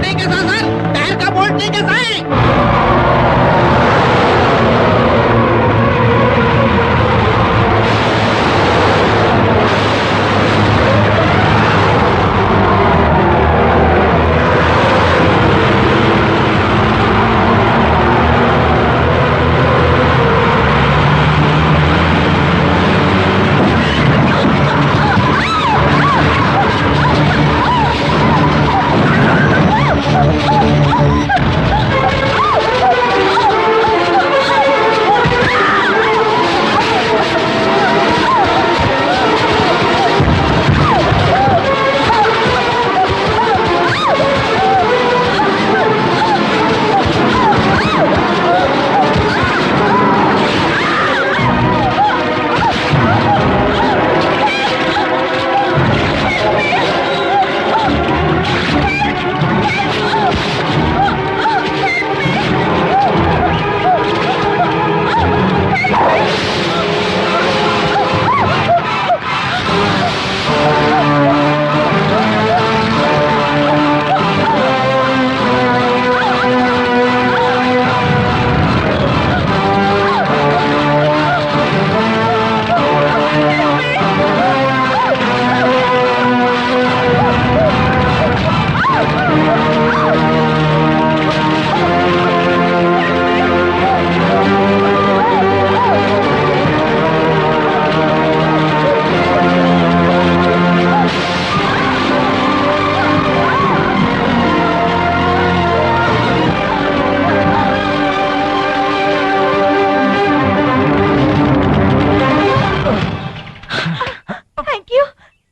नहीं कैसा sir? Tyre का बोल्ट नहीं कैसा है?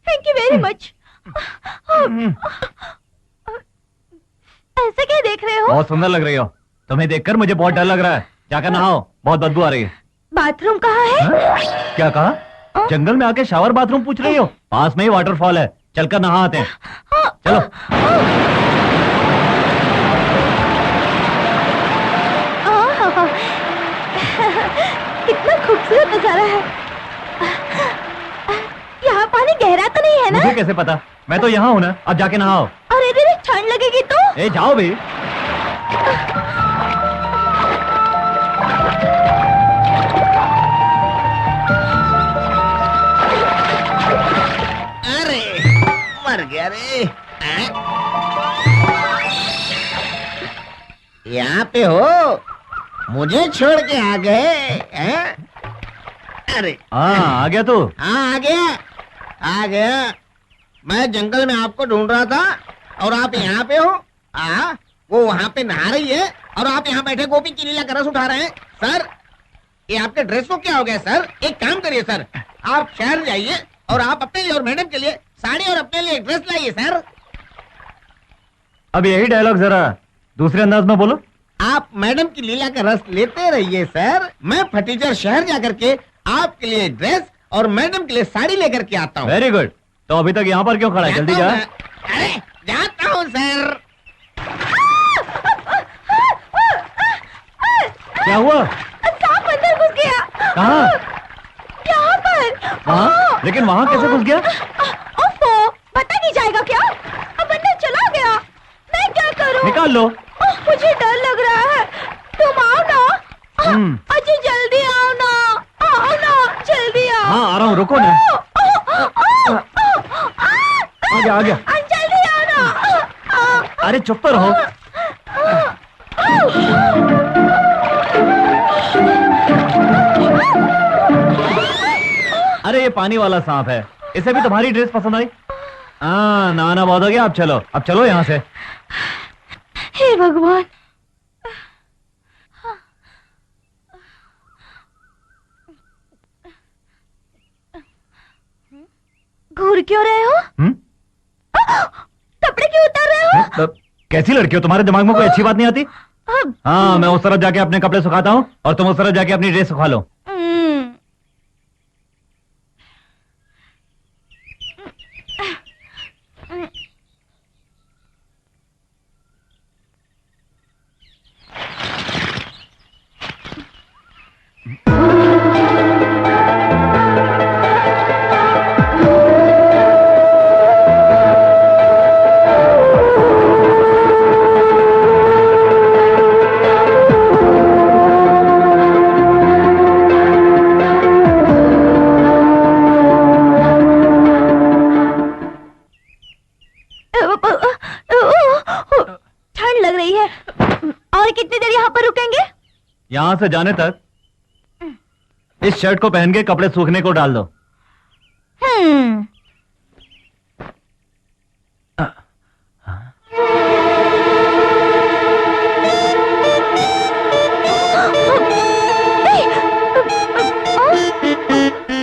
Thank you very much. ऐसे क्या देख रहे हो? बहुत सुंदर लग रही हो। तुम्हें देखकर मुझे बहुत डर लग रहा है। जाकर नहाओ, बहुत बदबू आ रही है। बाथरूम कहाँ है? क्या कहा? जंगल में आके शावर बाथरूम पूछ रही हो? पास में ही वाटरफॉल है, चलकर नहा आते हैं। चलो। कितना खूबसूरत नजारा है। यहाँ पानी गहरा तो नहीं है ना? मुझे कैसे पता? मैं तो यहाँ हूँ ना। अब जाके नहाओ। अरे रे, ठंड लगेगी तो? ए जाओ भी। अरे मर गया रे। यहाँ पे हो, मुझे छोड़ के आ गए? अरे हाँ आ गया तू? हाँ आ गया। मैं जंगल में आपको ढूंढ रहा था और आप यहाँ पे हो। वो वहाँ पे नहा रही है और आप यहाँ बैठे गोपी की लीला का रस उठा रहे हैं। सर ये आपके ड्रेस को क्या हो गया सर? एक काम करिए सर, आप शहर जाइए और आप अपने लिए और मैडम के लिए साड़ी और अपने लिए ड्रेस लाइए सर। अब यही डायलॉग जरा दूसरे अंदाज में बोलो। आप मैडम की लीला का रस लेते रहिए सर। मैं फटीचर शहर जाकर के आपके लिए ड्रेस और मैडम के लिए साड़ी लेकर के आता हूँ। Very good. तो अभी तक यहाँ पर क्यों खड़ा है? जल्दी जा। अरे जाता हूँ सर। क्या हुआ? सांप अंदर घुस गया। कहाँ? यहाँ पर। वहाँ? लेकिन वहाँ कैसे घुस गया? ओफो, पता नहीं जाएगा क्या? अब अंदर चला गया। मैं क्या करूँ? निकाल लो। मुझे डर लग रहा है। तुम आओ ना। अजय जल्दी आओ ना। आओ ना, जल्दी आओ। हाँ आ रहा हूँ, रुको ना। आ गया। जल्दी आओ ना। अरे चुप तो रहो। अरे ये पानी वाला सांप है। इसे भी तुम्हारी ड्रेस पसंद आई? नहाना बहुत हो गया। अब चलो यहाँ से। हे भगवान। घूर क्यों रहे हो? कपड़े क्यों उतार रहे हो? कैसी लड़की हो? तुम्हारे दिमाग में कोई अच्छी बात नहीं आती? हाँ मैं उस तरफ जाके अपने कपड़े सुखाता हूँ और तुम उस तरफ जाके अपनी ड्रेस सुखा लो। यहां से जाने तक इस शर्ट को पहन के कपड़े सूखने को डाल दो।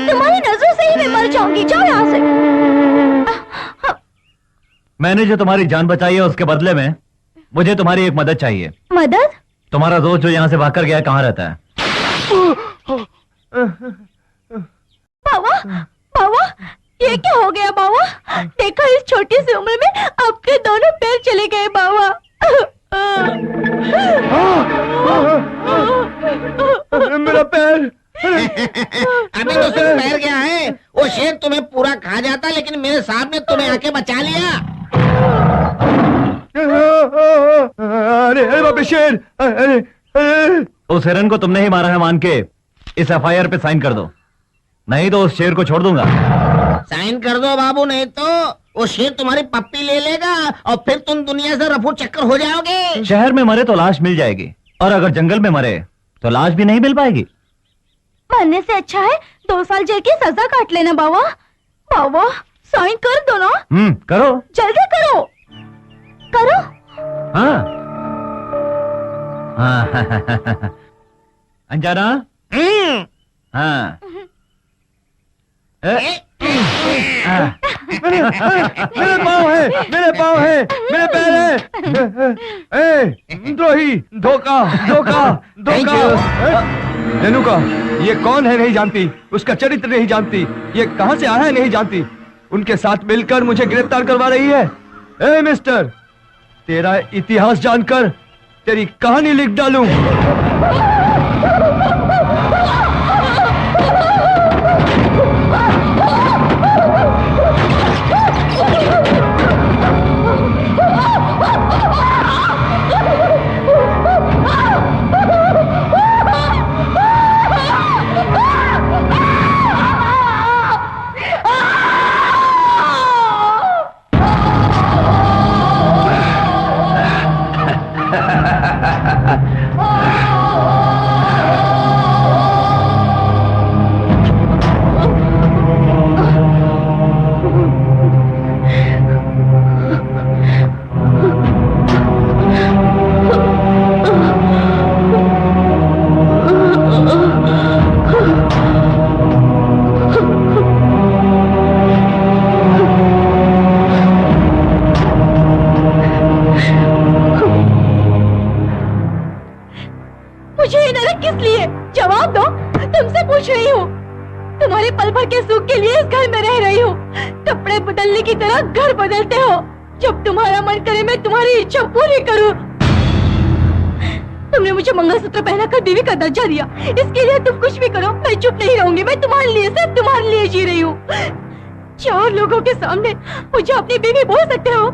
तुम्हारी नजरों से ही मैं मर जाऊंगी, जाओ यहाँ से। मैंने जो तुम्हारी जान बचाई है उसके बदले में मुझे तुम्हारी एक मदद चाहिए। मदद? तुम्हारा दोस्त जो यहाँ से भागकर गया कहाँ रहता है? बाबा, बाबा, ये क्या हो गया बाबा? देखो इस छोटी सी उम्र में आपके दोनों पैर चले गए बाबा। मेरा पैर। अभी तो सिर्फ पैर गया है, वो शेर तुम्हें पूरा खा जाता, लेकिन मेरे साहब ने तुम्हें आके बचा लिया। अरे अरे बाप रे शेर। अरे उस हिरन को तुमने ही मारा है मान के इस एफआईआर पे साइन कर दो, नहीं तो उस शेर को छोड़ दूंगा। साइन कर दो बाबू, नहीं तो वो शेर तुम्हारी पप्पी ले लेगा और फिर तुम दुनिया से रफू चक्कर हो जाओगे। शहर में मरे तो लाश मिल जाएगी, और अगर जंगल में मरे तो लाश भी नहीं मिल पाएगी। मरने से अच्छा है 2 साल जेल की सजा काट लेना बाबा। बाबा साइन कर दो ना। करो, जल्दी करो, करो। हाँ। अंजना। हाँ। मेरे पाँव है, मेरे पाँव है, मेरे पैर है। द्रोही, धोखा, धोखा, धोखा। रेणुका, ये कौन है नहीं जानती, उसका चरित्र नहीं जानती, ये कहां से आया है नहीं जानती, उनके साथ मिलकर मुझे गिरफ्तार करवा रही है। ए मिस्टर, तेरा इतिहास जानकर तेरी कहानी लिख डालूं। घर बदलते हो, जब तुम्हारा मन करे मैं तुम्हारी इच्छा पूरी करूं। तुमने मुझे मंगलसूत्र पहनाकर बीवी का दर्जा दिया, इसके लिए तुम कुछ भी करो मैं चुप नहीं रहूंगी। मैं तुम्हारे लिए, सिर्फ तुम्हारे लिए जी रही हूँ। 4 लोगों के सामने मुझे अपनी बीवी बोल सकते हो,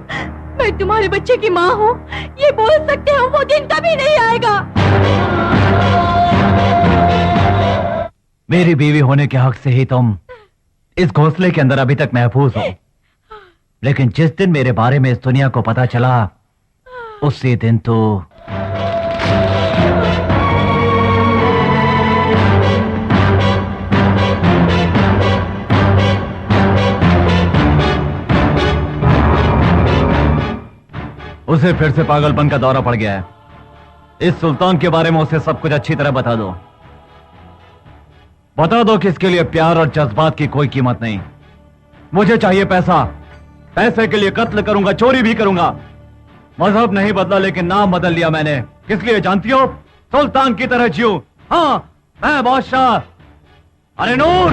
मैं तुम्हारे बच्चे की माँ हूँ, ये बोल सकते हो। वो दिन कभी नहीं आएगा। मेरी बीवी होने के हक से ही तुम इस घोंसले के अंदर अभी तक महफूज हो, लेकिन जिस दिन मेरे बारे में इस दुनिया को पता चला उसी दिन तो उसे फिर से पागलपन का दौरा पड़ गया है। इस सुल्तान के बारे में उसे सब कुछ अच्छी तरह बता दो। बता दो कि इसके लिए प्यार और जज्बात की कोई कीमत नहीं। मुझे चाहिए पैसा, पैसे के लिए कत्ल करूंगा, चोरी भी करूंगा। मजहब नहीं बदला लेकिन नाम बदल लिया मैंने। किस लिए जानती हो? सुल्तान की तरह जियो। हाँ, मैं बादशाह। अरे नूर,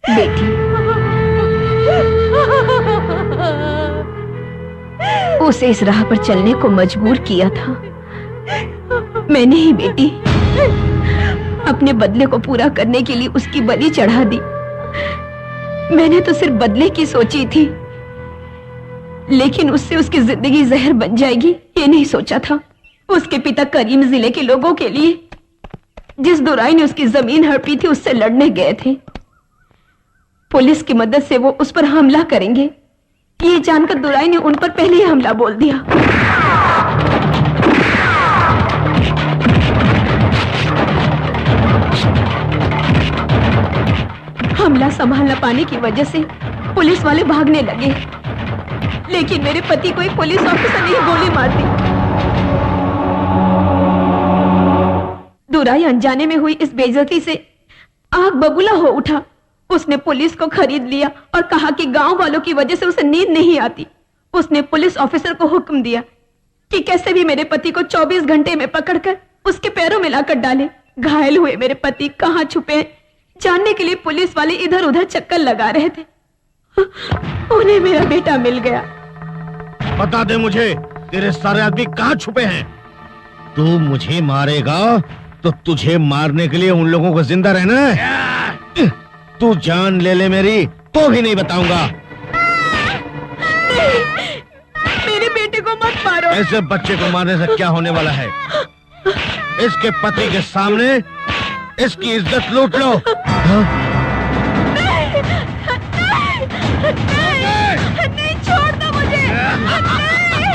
बेटी, उसे इस राह पर चलने को मजबूर किया था मैंने ही बेटी। अपने बदले को पूरा करने के लिए उसकी बलि चढ़ा दी। मैंने तो सिर्फ बदले की सोची थी, लेकिन उससे उसकी जिंदगी जहर बन जाएगी ये नहीं सोचा था। उसके पिता करीम जिले के लोगों के लिए जिस दुराई ने उसकी जमीन हड़पी थी उससे लड़ने गए थे। पुलिस की मदद से वो उस पर हमला करेंगे, ये जानकर दुराई ने उन पर पहले ही हमला बोल दिया। हमला संभाल न पाने की वजह से पुलिस वाले भागने लगे, लेकिन मेरे पति को एक पुलिस ऑफिसर ने ही गोली मार दी। दुराई अनजाने में हुई इस बेइज्जती से आग बबूला हो उठा। उसने पुलिस को खरीद लिया और कहा कि गांव वालों की वजह से उसे नींद नहीं आती। उसने पुलिस ऑफिसर को हुक्म दिया कि कैसे भी मेरे पति को 24 घंटे में पकड़कर उसके पैरों में लाकर डाले। घायल हुए मेरे पति कहाँ छुपे हैं जानने के लिए पुलिस वाले इधर उधर चक्कर लगा रहे थे। उन्हें मेरा बेटा मिल गया। बता दे मुझे, तेरे सारे आदमी कहाँ छुपे हैं? तू मुझे मारेगा तो तुझे मारने के लिए उन लोगों को जिंदा रहना है। तू जान ले मेरी तो भी नहीं बताऊंगा। नहीं, मेरे बेटे को मत मारो। ऐसे बच्चे को मारने से क्या होने वाला है? इसके पति के सामने इसकी इज्जत लूट लो। नहीं, नहीं, छोड़ दो मुझे। नहीं,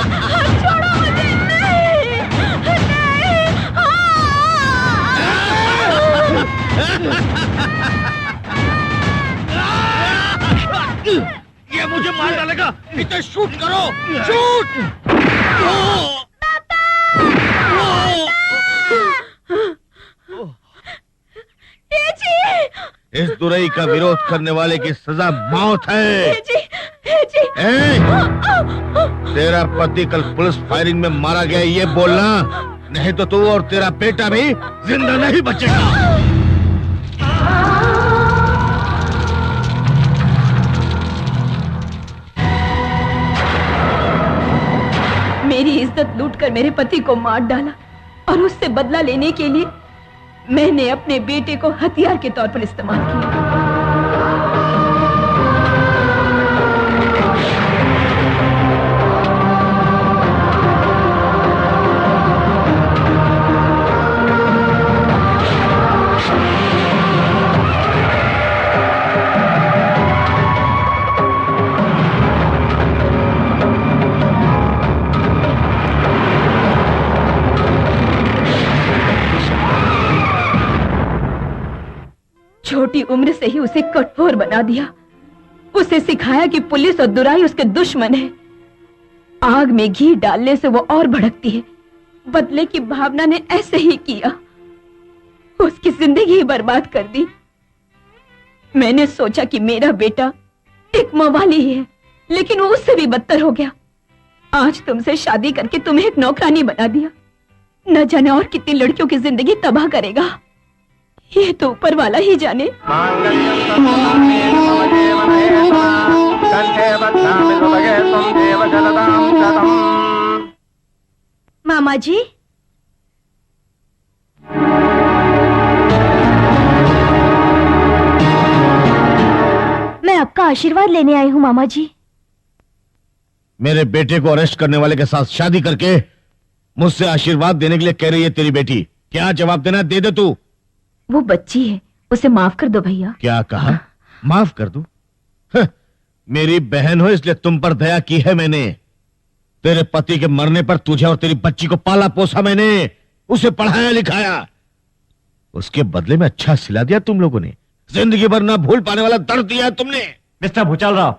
छोड़ो मुझे। नहीं, नहीं। ये मुझे मार डालेगा। इसे शूट करो, शूट। इस दुराई का विरोध करने वाले की सजा मौत है। तेरा पति कल पुलिस फायरिंग में मारा गया ये बोलना, नहीं तो तू और तेरा बेटा भी जिंदा नहीं बचेगा। मेरी इज्जत लूटकर मेरे पति को मार डाला और उससे बदला लेने के लिए मैंने अपने बेटे को हथियार के तौर पर इस्तेमाल किया। छोटी उम्र से ही उसे कठोर बना दिया। उसे सिखाया कि पुलिस और दुराई उसके दुश्मन है। आग में घी डालने से वो और भड़कती है। बदले की भावना ने ऐसे ही किया, उसकी जिंदगी ही बर्बाद कर दी। मैंने सोचा कि मेरा बेटा एक मवाली ही है, लेकिन वो उससे भी बदतर हो गया। आज तुमसे शादी करके तुम्हें एक नौकरानी बना दिया। न जाने और कितनी लड़कियों की जिंदगी तबाह करेगा, ये तो ऊपर वाला ही जाने। मामा जी, मैं आपका आशीर्वाद लेने आई हूँ मामा जी। मेरे बेटे को अरेस्ट करने वाले के साथ शादी करके मुझसे आशीर्वाद देने के लिए कह रही है तेरी बेटी। क्या जवाब देना दे दे तू। वो बच्ची है, उसे माफ कर दो भैया। क्या कहा? माफ कर दूं? मेरी बहन हो इसलिए तुम पर दया की है मैंने। तेरे पति के मरने पर तुझे और तेरी बच्ची को पाला पोसा मैंने, उसे पढ़ाया लिखाया। उसके बदले में अच्छा सिला दिया तुम लोगों ने। जिंदगी भर ना भूल पाने वाला दर्द दिया तुमने। मिस्टर भूचाल राव,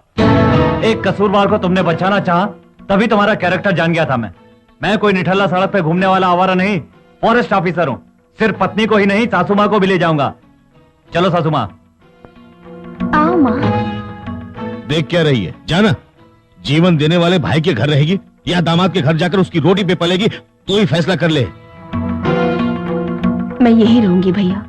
एक कसूरवार को तुमने बचाना चाहा, तभी तुम्हारा कैरेक्टर जान गया था मैं कोई निठल्ला सड़क पे घूमने वाला आवारा नहीं, फॉरेस्ट ऑफिसर हूँ। सिर्फ पत्नी को ही नहीं, सासू माँ को भी ले जाऊंगा। चलो सासू माँ। आओ माँ। देख क्या रही है, जाना। जीवन देने वाले भाई के घर रहेगी या दामाद के घर जाकर उसकी रोटी पे पलेगी, तू ही फैसला कर ले। मैं यही रहूंगी भैया।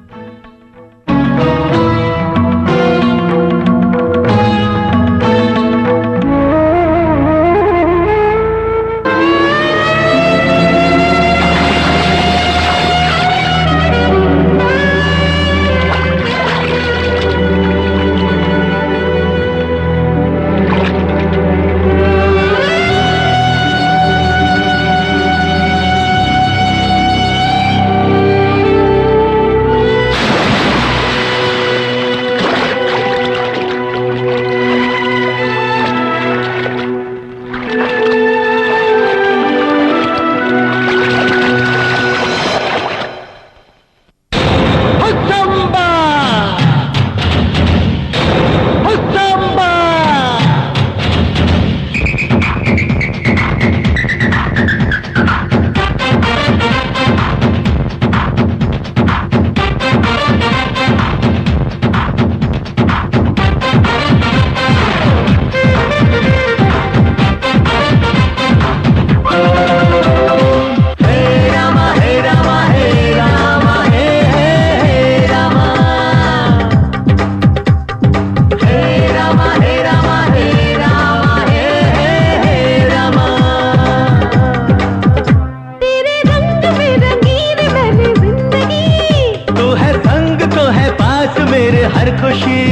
खुशी,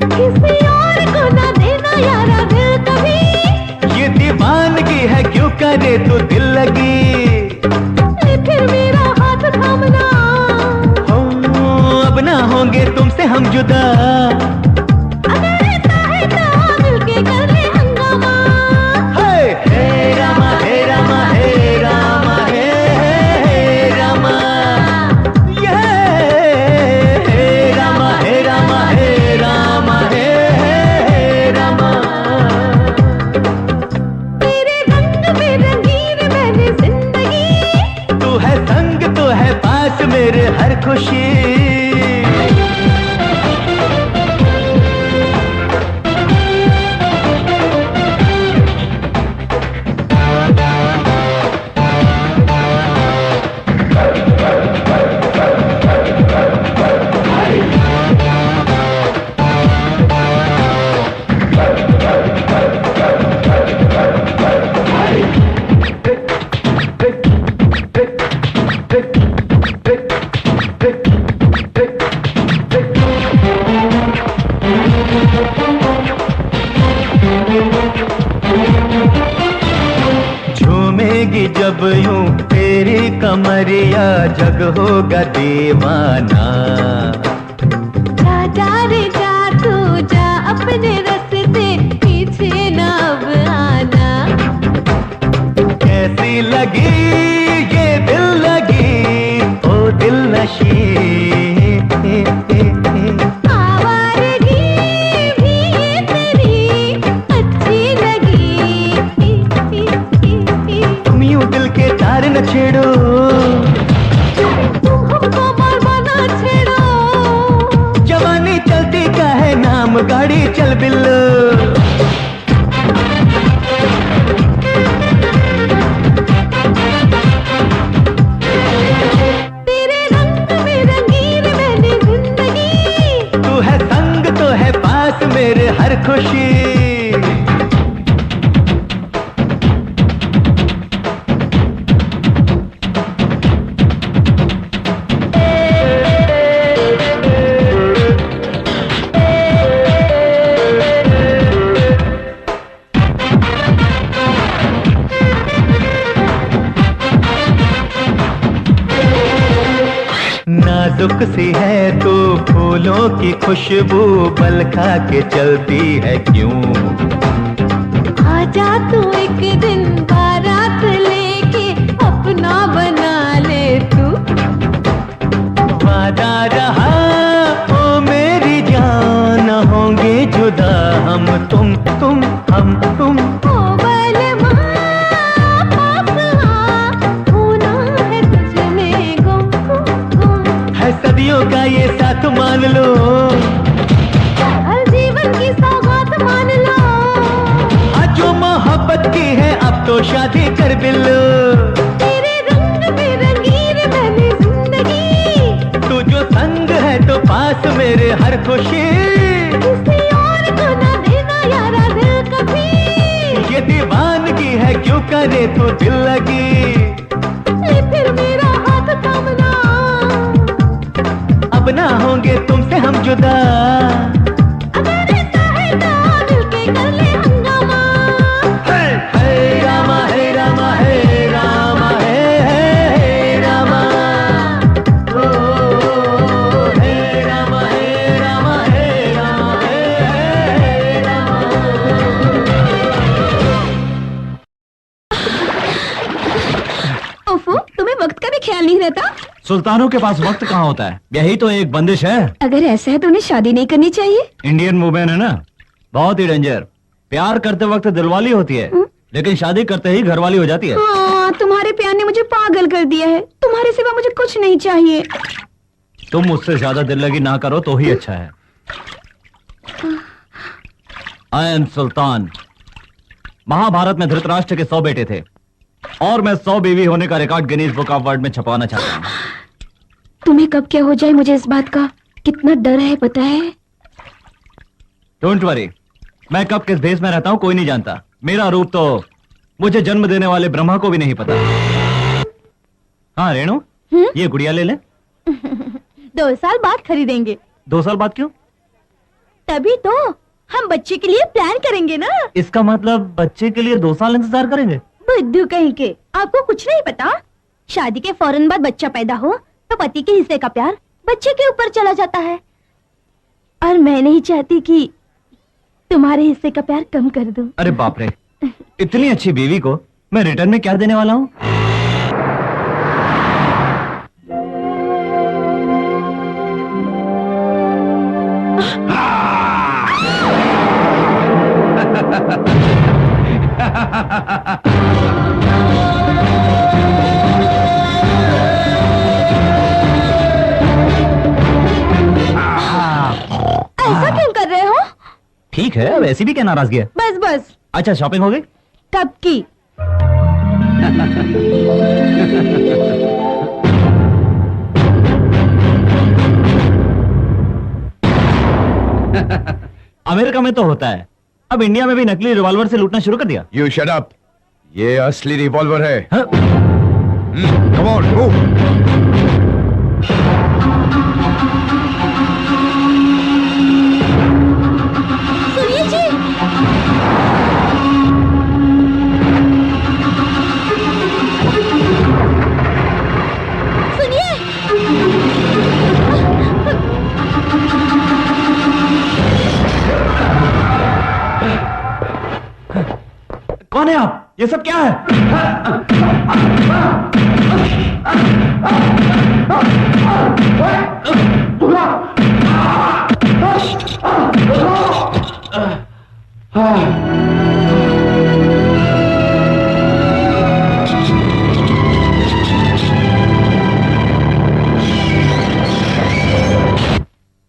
किसी और को ना देना यारा दिल कभी, ये दीवानगी है क्यों करे तू दिल लगी। ले फिर मेरा हाथ थामना, हो अब ना होंगे तुमसे हम जुदा, अगर ऐसा है तो मिलके कर ले हंगामा। हे रामा हे रामा हे रामा हे रामा, ये हे रामा हे रामा हे रामा हे रामा। तेरे रंग में रंगीन मैंने जिंदगी, तू है संग तू है पास मेरे हर खुशी। झूमेगी जब यूं तेरी कमरिया जग होगा दीवाना। जा जा रे जा तू जा अपने रास्ते, पीछे ना अब आना। कैसी लगी ये दिल लगी ओ दिल नशी, आवारगी भी ये तेरी अच्छी लगी। तुम यूं दिल के तार न छेड़ो, तुम हमको बार बार ना छेड़ो, जवानी चलती का है नाम गाड़ी चल बिल्लो। तेरे रंग में रंगीन मैंने जिंदगी, तू है संग तो है पास मेरे हर खुशी। नाजुक सी है तो फूलों की खुशबू, बल खा के चलती है क्यों। आजा तू एक दिन बारात लेके अपना बना ले तू। वादा रहा ओ मेरी जान, होंगे जुदा हम तुम हम तुम। ओ बलमा पास आ, होना है तुझ में गुम। है सदियों का ये साथ मान लो, हर जीवन की सौगात मान लो। आज जो मोहब्बत की है अब तो शादी कर बिल्लो। तेरे रंग में रंगीन मैंने जिंदगी, तू जो संग है तो पास मेरे हर खुशी। किसी और को ना देना यारा दिल कभी, ये दीवानगी है क्यों करे तू दिल लगी। ले फिर मेरा हाथ थामना, अब ना होंगे तुमसे हम जुदा, अगर ऐसा है तो मिलके कर ले हंगामा। हे रामा हे रामा हे रामा हे रामा, ओ हे रामा हे रामा हे रामा हे रामा। ओफो, तुम्हें वक्त का भी ख्याल नहीं रहता? सुल्तानों के पास वक्त कहाँ होता है, यही तो एक बंदिश है। अगर ऐसा है तो उन्हें शादी नहीं करनी चाहिए। इंडियन वुमेन है ना, बहुत ही डेंजर। प्यार करते वक्त दिलवाली होती है, लेकिन शादी करते ही घरवाली हो जाती है। हाँ, तुम्हारे प्यार ने मुझे पागल कर दिया है। तुम्हारे सिवा मुझे कुछ नहीं चाहिए। तुम मुझसे ज्यादा दिल लगी ना करो तो ही अच्छा है। आई एम सुल्तान। महाभारत में धृतराष्ट्र के 100 बेटे थे और मैं 100 बीवी होने का record Guinness book of world में छपवाना चाहता हूँ। तुम्हें कब क्या हो जाए मुझे इस बात का कितना डर है पता है? डोंट वरी, मैं कब किस देश में रहता हूँ कोई नहीं जानता। मेरा रूप तो मुझे जन्म देने वाले ब्रह्मा को भी नहीं पता। हाँ रेणु, ये गुड़िया ले ले। 2 साल बाद खरीदेंगे। 2 साल बाद क्यों? तभी तो हम बच्चे के लिए प्लान करेंगे ना। इसका मतलब बच्चे के लिए 2 साल इंतजार करेंगे? बुद्धू कहीं के, आपको कुछ नहीं पता? शादी के फौरन बाद बच्चा पैदा हो तो पति के हिस्से का प्यार बच्चे के ऊपर चला जाता है, और मैं नहीं चाहती कि तुम्हारे हिस्से का प्यार कम कर दूं। अरे बाप रे, इतनी अच्छी बीवी को मैं रिटर्न में क्या देने वाला हूँ? ऐसा क्यों कर रहे हो? ठीक है, अब ऐसी भी क्या नाराजगी है? बस बस। अच्छा, शॉपिंग हो गई? कब की? अमेरिका में तो होता है, अब इंडिया में भी नकली रिवॉल्वर से लूटना शुरू कर दिया। यू शट अप, ये असली रिवॉल्वर है। हाँ? Come on move. सुनिए जी, सुनिए। कौन है आप? ये सब क्या है?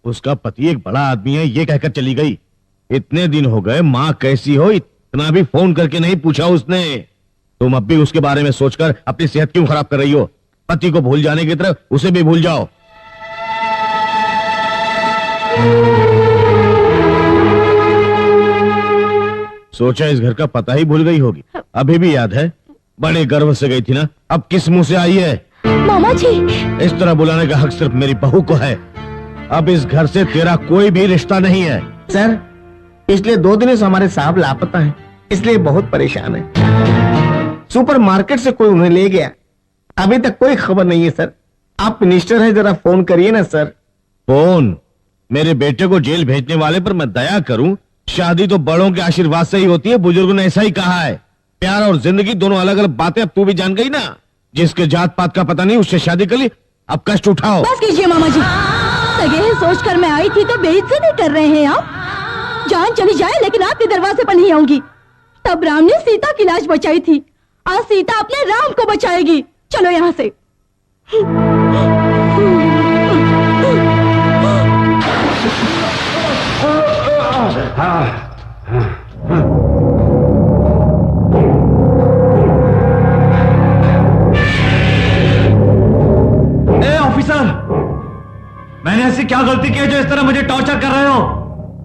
उसका पति एक बड़ा आदमी है, ये कहकर चली गई। इतने दिन हो गए, माँ कैसी हो इतना भी फोन करके नहीं पूछा उसने। तुम अब भी उसके बारे में सोचकर अपनी सेहत क्यों खराब कर रही हो? पति को भूल जाने की तरह उसे भी भूल जाओ। सोचा इस घर का पता ही भूल गई होगी। अभी भी याद है? बड़े गर्व से गई थी ना, अब किस मुंह से आई है? मामा जी, इस तरह बुलाने का हक सिर्फ मेरी बहू को है। अब इस घर से तेरा कोई भी रिश्ता नहीं है। सर, पिछले 2 दिनों से हमारे साहब लापता हैं, इसलिए बहुत परेशान है। सुपरमार्केट से कोई उन्हें ले गया, अभी तक कोई खबर नहीं है सर। आप मिनिस्टर हैं, जरा फोन करिए ना सर। फोन? मेरे बेटे को जेल भेजने वाले पर मैं दया करूं? शादी तो बड़ों के आशीर्वाद से ही होती है, बुजुर्गों ने ऐसा ही कहा है। प्यार और जिंदगी दोनों अलग अलग बातें अब तू भी जान गई ना। जिसके जात पात का पता नहीं उससे शादी कर ली, अब कष्ट उठाओ। बस कीजिए मामा जी, सगे हैं सोचकर मैं आई थी तो बेइज्जती कर रहे हैं आप। जान चली जाए लेकिन आपके दरवाजे पर नहीं आऊंगी। तब राम ने सीता की लाश बचाई थी, आज सीता अपने राम को बचाएगी। चलो यहाँ से। ए ऑफिसर, मैंने ऐसी क्या गलती की है जो इस तरह मुझे टॉर्चर कर रहे हो?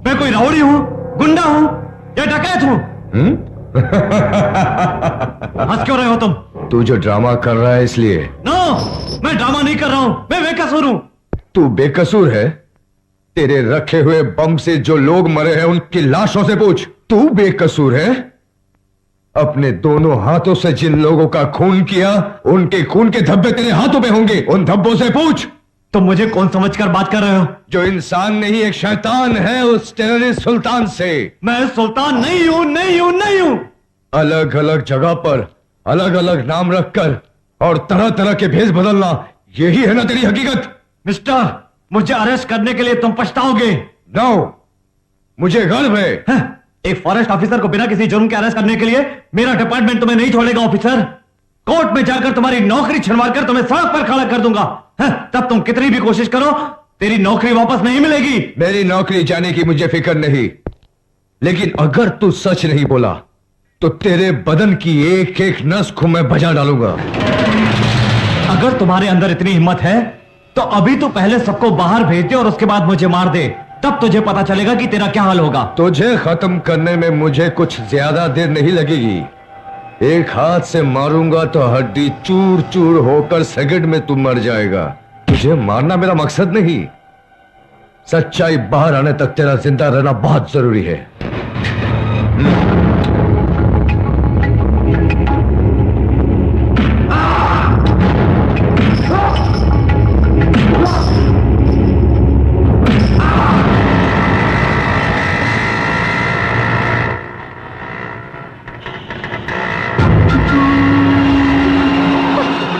मैं कोई राउडी हूँ, गुंडा हूँ या डकैत हूँ? हंस क्यों रहे हो तुम? तू जो ड्रामा कर रहा है इसलिए। नो, मैं ड्रामा नहीं कर रहा हूँ, मैं बेकसूर हूँ। तू बेकसूर है? तेरे रखे हुए बम से जो लोग मरे हैं उनकी लाशों से पूछ। तू बेकसूर है? अपने दोनों हाथों से जिन लोगों का खून किया, उनके खून के धब्बे तेरे हाथों पे होंगे, उन धब्बों से पूछ। तुम मुझे कौन समझकर बात कर रहे हो? जो इंसान नहीं एक शैतान है, उस टेररिस्ट सुल्तान से। मैं सुल्तान नहीं हूँ, नहीं हूँ, नहीं हूँ। अलग अलग जगह पर अलग अलग नाम रखकर और तरह तरह के भेष बदलना, यही है ना तेरी हकीकत? मिस्टर, मुझे अरेस्ट करने के लिए तुम पछताओगे। नो, मुझे गर्व है। एक फॉरेस्ट ऑफिसर को बिना किसी जुर्म के अरेस्ट करने के लिए मेरा डिपार्टमेंट तुम्हें नहीं छोड़ेगा ऑफिसर। कोर्ट में जाकर तुम्हारी नौकरी छिनवा कर तुम्हें सड़क पर खड़ा कर दूंगा। तब तुम कितनी भी कोशिश करो, तेरी नौकरी वापस नहीं मिलेगी। मेरी नौकरी जाने की मुझे फिक्र नहीं, लेकिन अगर तू सच नहीं बोला तो तेरे बदन की एक एक नस को मैं बजा डालूंगा। अगर तुम्हारे अंदर इतनी हिम्मत है तो अभी तो पहले सबको बाहर भेज दे और उसके बाद मुझे मार दे, तब तुझे पता चलेगा कि तेरा क्या हाल होगा। तुझे खत्म करने में मुझे कुछ ज्यादा देर नहीं लगेगी। एक हाथ से मारूंगा तो हड्डी चूर चूर होकर सेकंड में तू मर जाएगा। तुझे मारना मेरा मकसद नहीं, सच्चाई बाहर आने तक तेरा जिंदा रहना बहुत जरूरी है।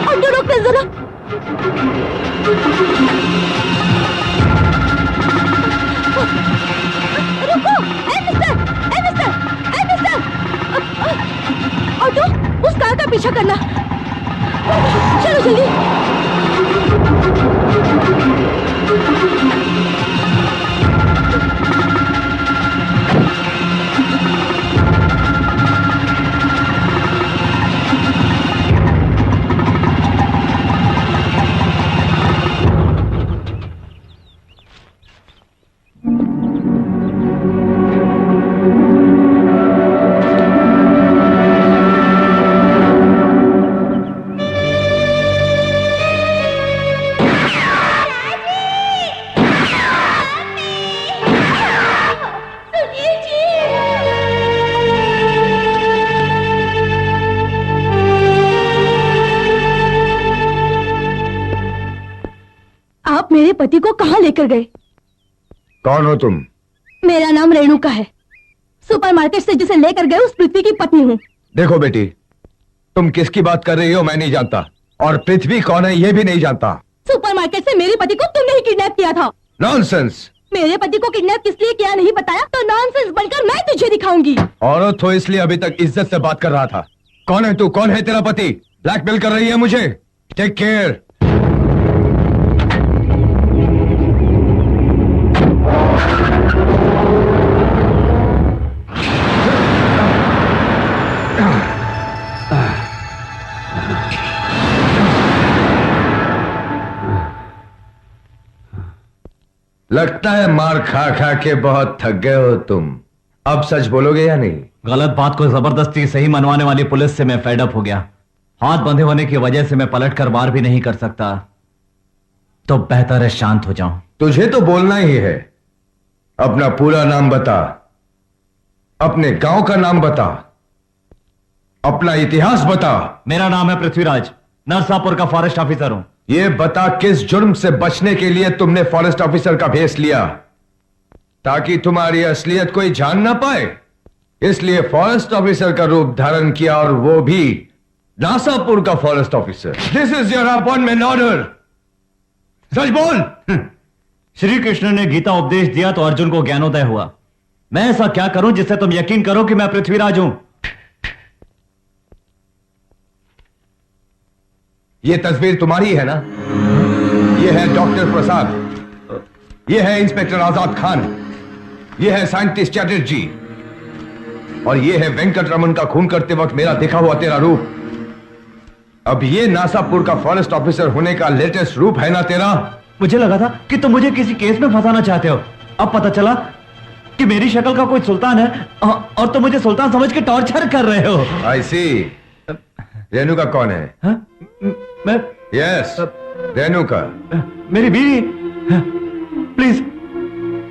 ऑटो रोकना जरा। रुको, ए मिस्टर, ऑटो, उस कार का पीछा करना। चलो जल्दी। आप मेरे पति को कहाँ लेकर गए? कौन हो तुम? मेरा नाम रेणुका है। सुपरमार्केट से जिसे लेकर गए उस पृथ्वी की पत्नी हूँ। देखो बेटी, तुम किसकी बात कर रही हो मैं नहीं जानता, और पृथ्वी कौन है ये भी नहीं जानता। सुपरमार्केट से मेरे पति को तुमने ही किडनैप किया था। नॉनसेंस। मेरे पति को किडनैप किस लिए किया नहीं बताया तो नॉनसेंस बनकर मैं तुझे दिखाऊंगी। औरत हो इसलिए अभी तक इज्जत से बात कर रहा था। कौन है तू? कौन है तेरा पति? ब्लैकमेल कर रही है मुझे? Take care. लगता है मार खा खा के बहुत थक गए हो तुम। अब सच बोलोगे या नहीं? गलत बात को जबरदस्ती सही मनवाने वाली पुलिस से मैं फेड अप हो गया। हाथ बंधे होने की वजह से मैं पलट कर वार भी नहीं कर सकता, तो बेहतर है शांत हो जाऊं। तुझे तो बोलना ही है। अपना पूरा नाम बता, अपने गांव का नाम बता, अपना इतिहास बता। मेरा नाम है पृथ्वीराज, नरसापुर का फॉरेस्ट ऑफिसर हूं। ये बता किस जुर्म से बचने के लिए तुमने फॉरेस्ट ऑफिसर का भेष लिया? ताकि तुम्हारी असलियत कोई जान ना पाए, इसलिए फॉरेस्ट ऑफिसर का रूप धारण किया, और वो भी नासापुर का forest officer. This is your appointment order. सच बोल। श्री कृष्ण ने गीता उपदेश दिया तो अर्जुन को ज्ञानोदय हुआ। मैं ऐसा क्या करूं जिससे तुम यकीन करो कि मैं पृथ्वीराज हूं? ये तस्वीर तुम्हारी है ना? ये है डॉक्टर प्रसाद, ये है इंस्पेक्टर आजाद खान, ये है साइंटिस्ट चैटर्जी, और ये है वेंकट रमन का खून करते वक्त मेरा देखा हुआ तेरा रूप। अब ये नासापुर का फॉरेस्ट ऑफिसर होने का लेटेस्ट रूप है ना तेरा? मुझे लगा था कि तुम मुझे किसी केस में फंसाना चाहते हो। अब पता चला कि मेरी शक्ल का कोई सुल्तान है, और तुम मुझे सुल्तान समझ के टॉर्चर कर रहे हो। आई सी। रेणुका कौन है? हाँ? मैं यस, रेणुका मेरी बीवी। प्लीज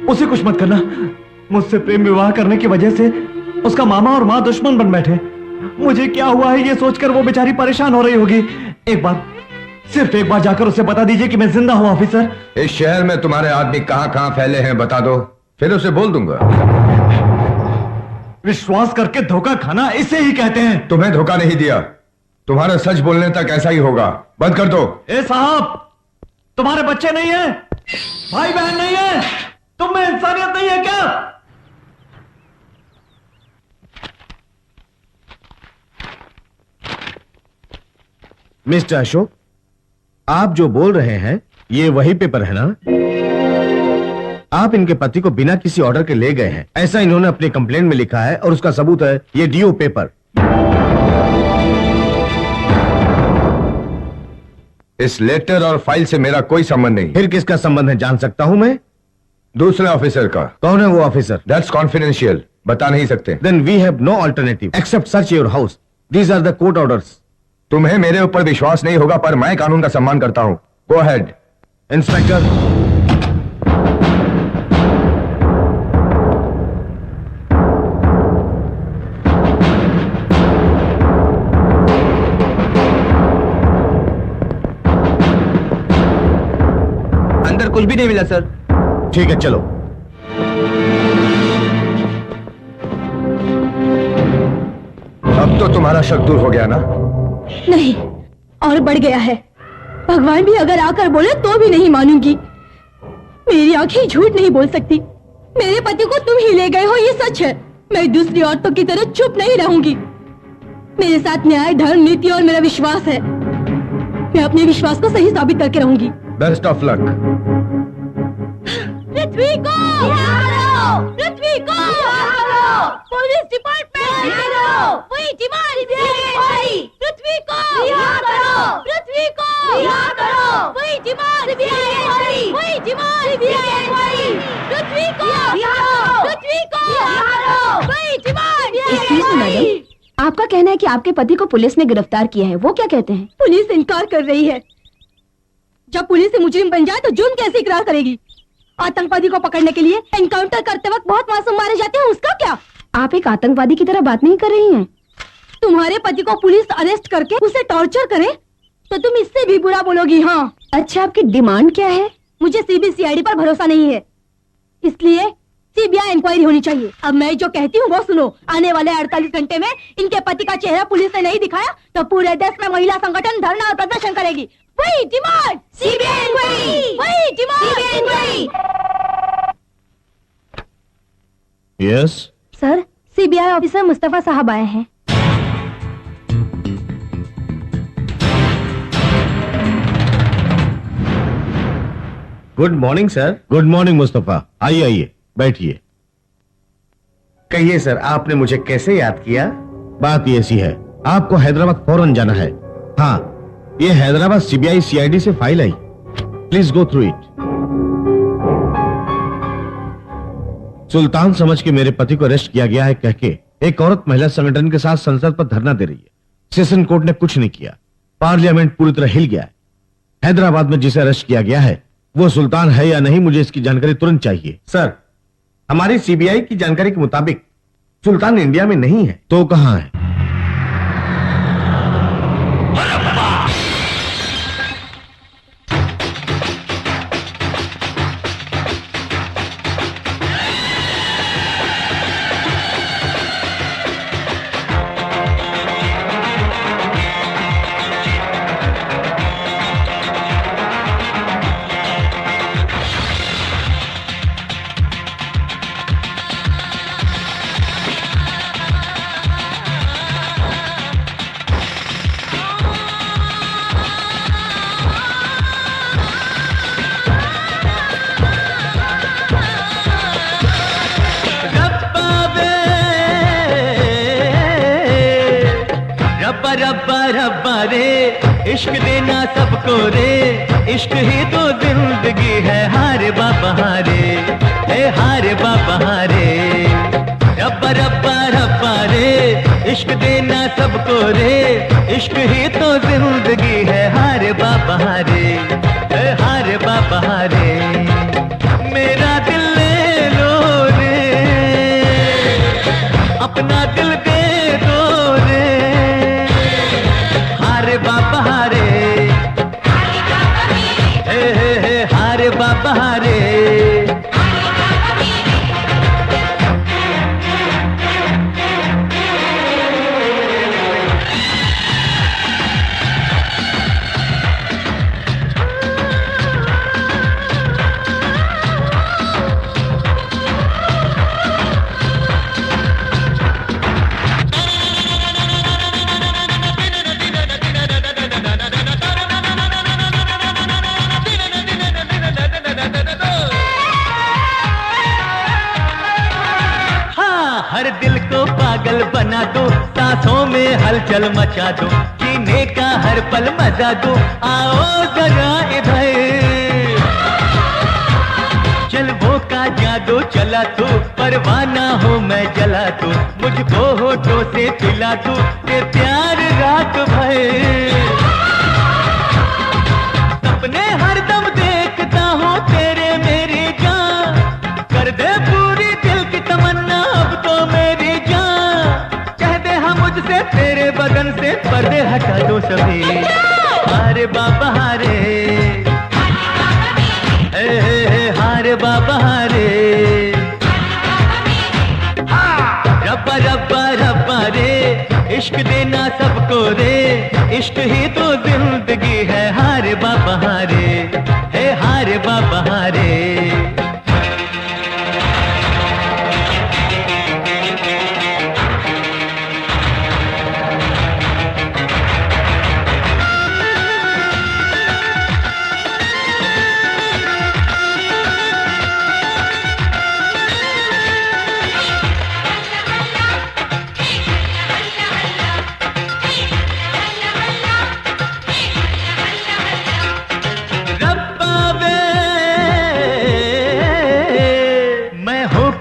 उसे कुछ मत करना। मुझसे प्रेम विवाह करने की वजह से उसका मामा और माँ दुश्मन बन बैठे। मुझे क्या हुआ है ये सोचकर वो बेचारी परेशान हो रही होगी। एक बार, सिर्फ एक बार जाकर उसे बता दीजिए कि मैं जिंदा हूं ऑफिसर। इस शहर में तुम्हारे आदमी कहां कहां फैले हैं बता दो, फिर उसे बोल दूंगा। विश्वास करके धोखा खाना इसे ही कहते हैं। तुम्हें धोखा नहीं दिया, तुम्हारा सच बोलने तक ऐसा ही होगा। बंद कर दो। ए साहब, तुम्हारे बच्चे नहीं है, भाई बहन नहीं है, तुम में इंसानियत नहीं है क्या? मिस्टर अशोक, आप जो बोल रहे हैं ये वही पेपर है ना? आप इनके पति को बिना किसी ऑर्डर के ले गए हैं, ऐसा इन्होंने अपने कंप्लेंट में लिखा है, और उसका सबूत है ये डीओ पेपर। इस लेटर और फाइल से मेरा कोई संबंध नहीं। फिर किसका संबंध है जान सकता हूं मैं? दूसरे ऑफिसर का। कौन है वो ऑफिसर? दैट्स कॉन्फिडेंशियल, बता नहीं सकते। Then we have no alternative except search your house. These are the court orders. तुम्हें मेरे ऊपर विश्वास नहीं होगा, पर मैं कानून का सम्मान करता हूं। Go ahead. इंस्पेक्टर, कुछ भी नहीं मिला सर। ठीक है, चलो। अब तो तुम्हारा शक दूर हो गया ना? नहीं, और बढ़ गया है। भगवान भी अगर आकर बोले तो भी नहीं मानूंगी। मेरी आंखें झूठ नहीं बोल सकती। मेरे पति को तुम ही ले गए हो, ये सच है। मैं दूसरी औरतों की तरह चुप नहीं रहूंगी। मेरे साथ न्याय, धर्म, नीति और मेरा विश्वास है। मैं अपने विश्वास को सही साबित करके रहूंगी। Best of luck. पृथ्वी को, पृथ्वी को, पुलिस डिपार्टमेंट, वही डिमांड, पृथ्वी को, पृथ्वी को, वही डिमांड, वही डिमांड, पृथ्वी को, पृथ्वी को, वही डिमांड। एक्सक्यूज मी मैडम, आपका कहना है कि आपके पति को पुलिस ने गिरफ्तार किया है, वो क्या कहते हैं? पुलिस इनकार कर रही है। जब पुलिस से मुजरिम बन जाए तो जुर्म कैसे इकरार करेगी? आतंकवादी को पकड़ने के लिए एनकाउंटर करते वक्त बहुत मासूम मारे जाते हैं, उसका क्या? आप एक आतंकवादी की तरह बात नहीं कर रही हैं। तुम्हारे पति को पुलिस अरेस्ट करके उसे टॉर्चर करे तो तुम इससे भी बुरा बोलोगी। हाँ, अच्छा, आपकी डिमांड क्या है? मुझे सीबीसीआईडी पर भरोसा नहीं है, इसलिए सीबीआई इंक्वायरी होनी चाहिए। अब मैं जो कहती हूँ वो सुनो। आने वाले 48 घंटे में इनके पति का चेहरा पुलिस ने नहीं दिखाया तो पूरे देश में महिला संगठन धरना और प्रदर्शन करेगी। वही डिमांड, सीबीआई इंक्वायरी, वही demand. Yes sir, CBI officer Mustafa साहब आए हैं। Good morning sir. Good morning Mustafa, आइए आइए, बैठिए। कहिए सर, आपने मुझे कैसे याद किया? बात ये ऐसी है, आपको हैदराबाद फौरन जाना है। हाँ, ये हैदराबाद सीबीआई सीआईडी से फाइल आई, प्लीज गो थ्रू इट। सुल्तान समझ के मेरे पति को अरेस्ट किया गया है कह के एक औरत महिला संगठन के साथ संसद पर धरना दे रही है। सेशन कोर्ट ने कुछ नहीं किया, पार्लियामेंट पूरी तरह हिल गया है। हैदराबाद में जिसे अरेस्ट किया गया है वो सुल्तान है या नहीं, मुझे इसकी जानकारी तुरंत चाहिए। सर, हमारी सीबीआई की जानकारी के मुताबिक सुल्तान इंडिया में नहीं है। तो कहां है? रब्बा रब्बा रे, इश्क देना सबको रे, इश्क ही तो जिंदगी है। हारे बाबा हारे, हारे बाबा हारे। रब्बा रब्बा रब्बा रे, इश्क देना सबको रे, इश्क ही तो जिंदगी है। हारे बाबा हारे, हारे बाबा हारे। मेरा दिल ले लो रे, अपना दिल दे दो रे। हारे बाबा हारे, हारे बाबा हारे। हर दिल को पागल बना दो, सांसों में हलचल मचा दो, जीने का हर पल मजा दो। आओ जरा इधर, चल वो का जादू चला तू, परवाना हो मैं जला तू, मुझको होठों से पिला तू, ये प्यार रात भर। सपने हरदम देखता हूँ तेरे मेरी जान, कर दे पूरी दिल की तमन्ना अब तो मेरी जान। कह दे हाँ मुझसे, तेरे बदन से पर्दे हटा दो सभी। हारे बाबा हारे, इश्क ही तो जिंदगी है, हारे बाबा हारे, हे हारे बाबा हारे।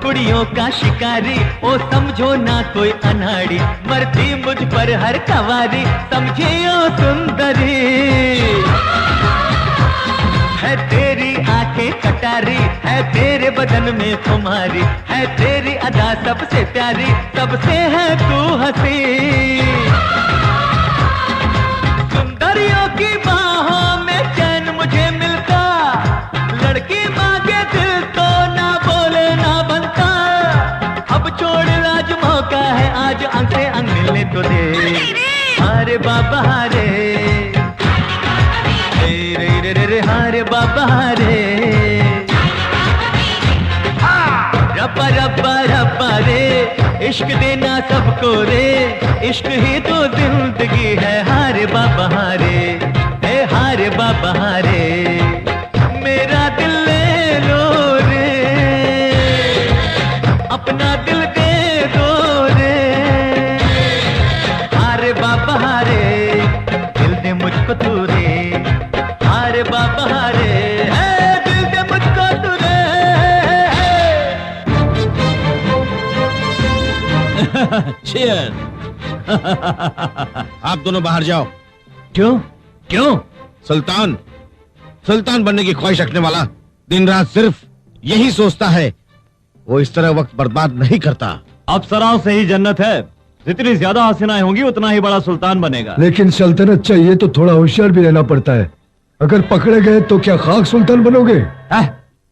कुड़ियों का शिकारी, ओ समझो ना कोई अनाड़ी, मरती मुझ पर हर कवारी, समझे ओ सुंदरी। है तेरी आंखें कटारी, है तेरे बदन में खुमारी, है तेरी अदा सबसे प्यारी, सबसे है तू हंसी। सुंदरियों की बाहों में चैन मुझे मिलता, लड़की मांगे दिल तो ना बोले ना बनता। अब छोड़ लाज मौका है, आज अंग से अंग मिलने तो दे, हारे बाबा हारे, रे रे रे रे हारे बाबा हारे। रब्बा रब्बा रब्बा रे, इश्क देना सबको रे, इश्क ही तो जिंदगी है, हारे बाबा हारे, हे हारे बाबा हारे। मेरा दिल ले लो रे, अपना दिल दे दो रे, हारे बाबा हारे, दिल दे मुझको तू रे, हारे बाबा हारे, दिल दे मुझको तू रे। Cheers! आप दोनों बाहर जाओ। क्यों क्यों? सुल्तान, सुल्तान बनने की ख्वाहिश रखने वाला दिन रात सिर्फ यही सोचता है, वो इस तरह वक्त बर्बाद नहीं करता। अप्सराओं से ही जन्नत है, जितनी ज्यादा हसीनाएं होंगी उतना ही बड़ा सुल्तान बनेगा। लेकिन सल्तनत चाहिए तो थोड़ा होशियार भी रहना पड़ता है। अगर पकड़े गए तो क्या खाक सुल्तान बनोगे?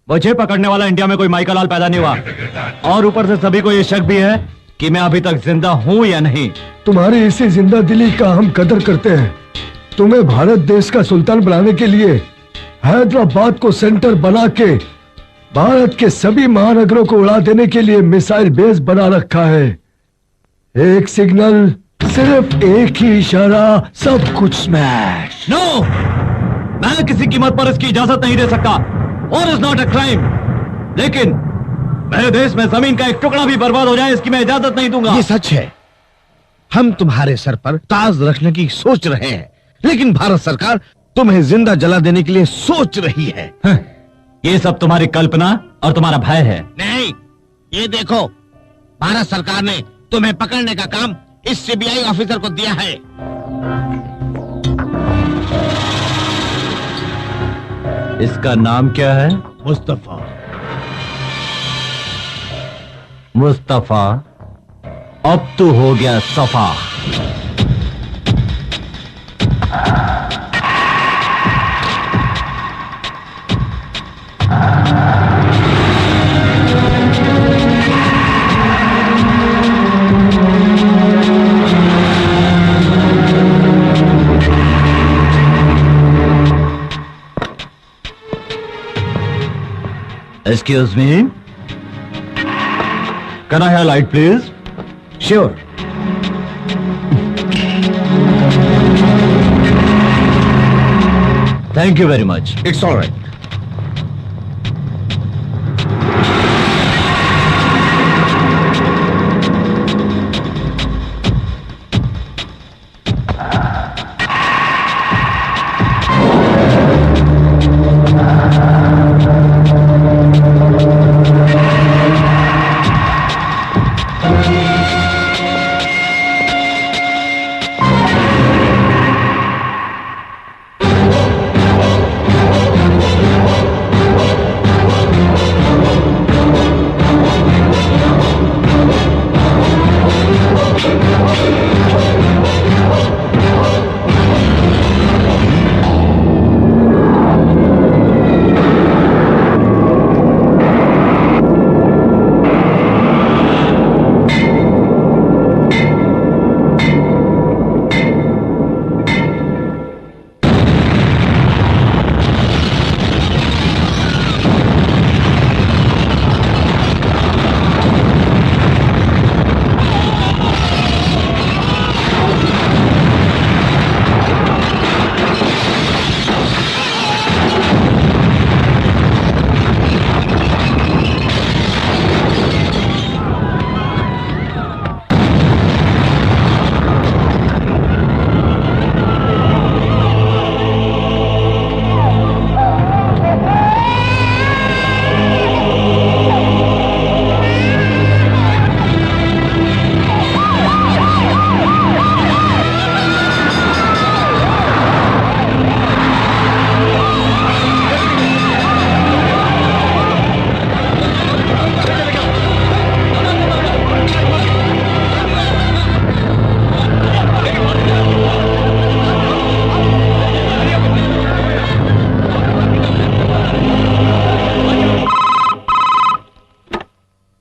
मुझे पकड़ने वाला इंडिया में कोई माइका लाल पैदा नहीं हुआ, और ऊपर से सभी को ये शक भी है कि मैं अभी तक जिंदा हूँ या नहीं। तुम्हारी इसी जिंदा दिली का हम कदर करते हैं। तुम्हें भारत देश का सुल्तान बनाने के लिए हैदराबाद को सेंटर बना के भारत के सभी महानगरों को उड़ा देने के लिए मिसाइल बेस बना रखा है। एक सिग्नल, सिर्फ एक ही इशारा, सब कुछ स्मैश। नो, मैं किसी कीमत पर इसकी इजाजत नहीं दे सकता। और इज नॉट अ क्राइम, लेकिन मेरे देश में जमीन का एक टुकड़ा भी बर्बाद हो जाए इसकी मैं इजाजत नहीं दूंगा। ये सच है, हम तुम्हारे सर पर ताज रखने की सोच रहे हैं, लेकिन भारत सरकार तुम्हें जिंदा जला देने के लिए सोच रही है। ये सब तुम्हारी कल्पना और तुम्हारा भय है। नहीं, ये देखो, भारत सरकार ने तुम्हें पकड़ने का काम इस सीबीआई ऑफिसर को दिया है। इसका नाम क्या है? मुस्तफा। मुस्तफा, अब तो हो गया सफा। Excuse me? Can I have light, please? Sure. Thank you very much. It's all right.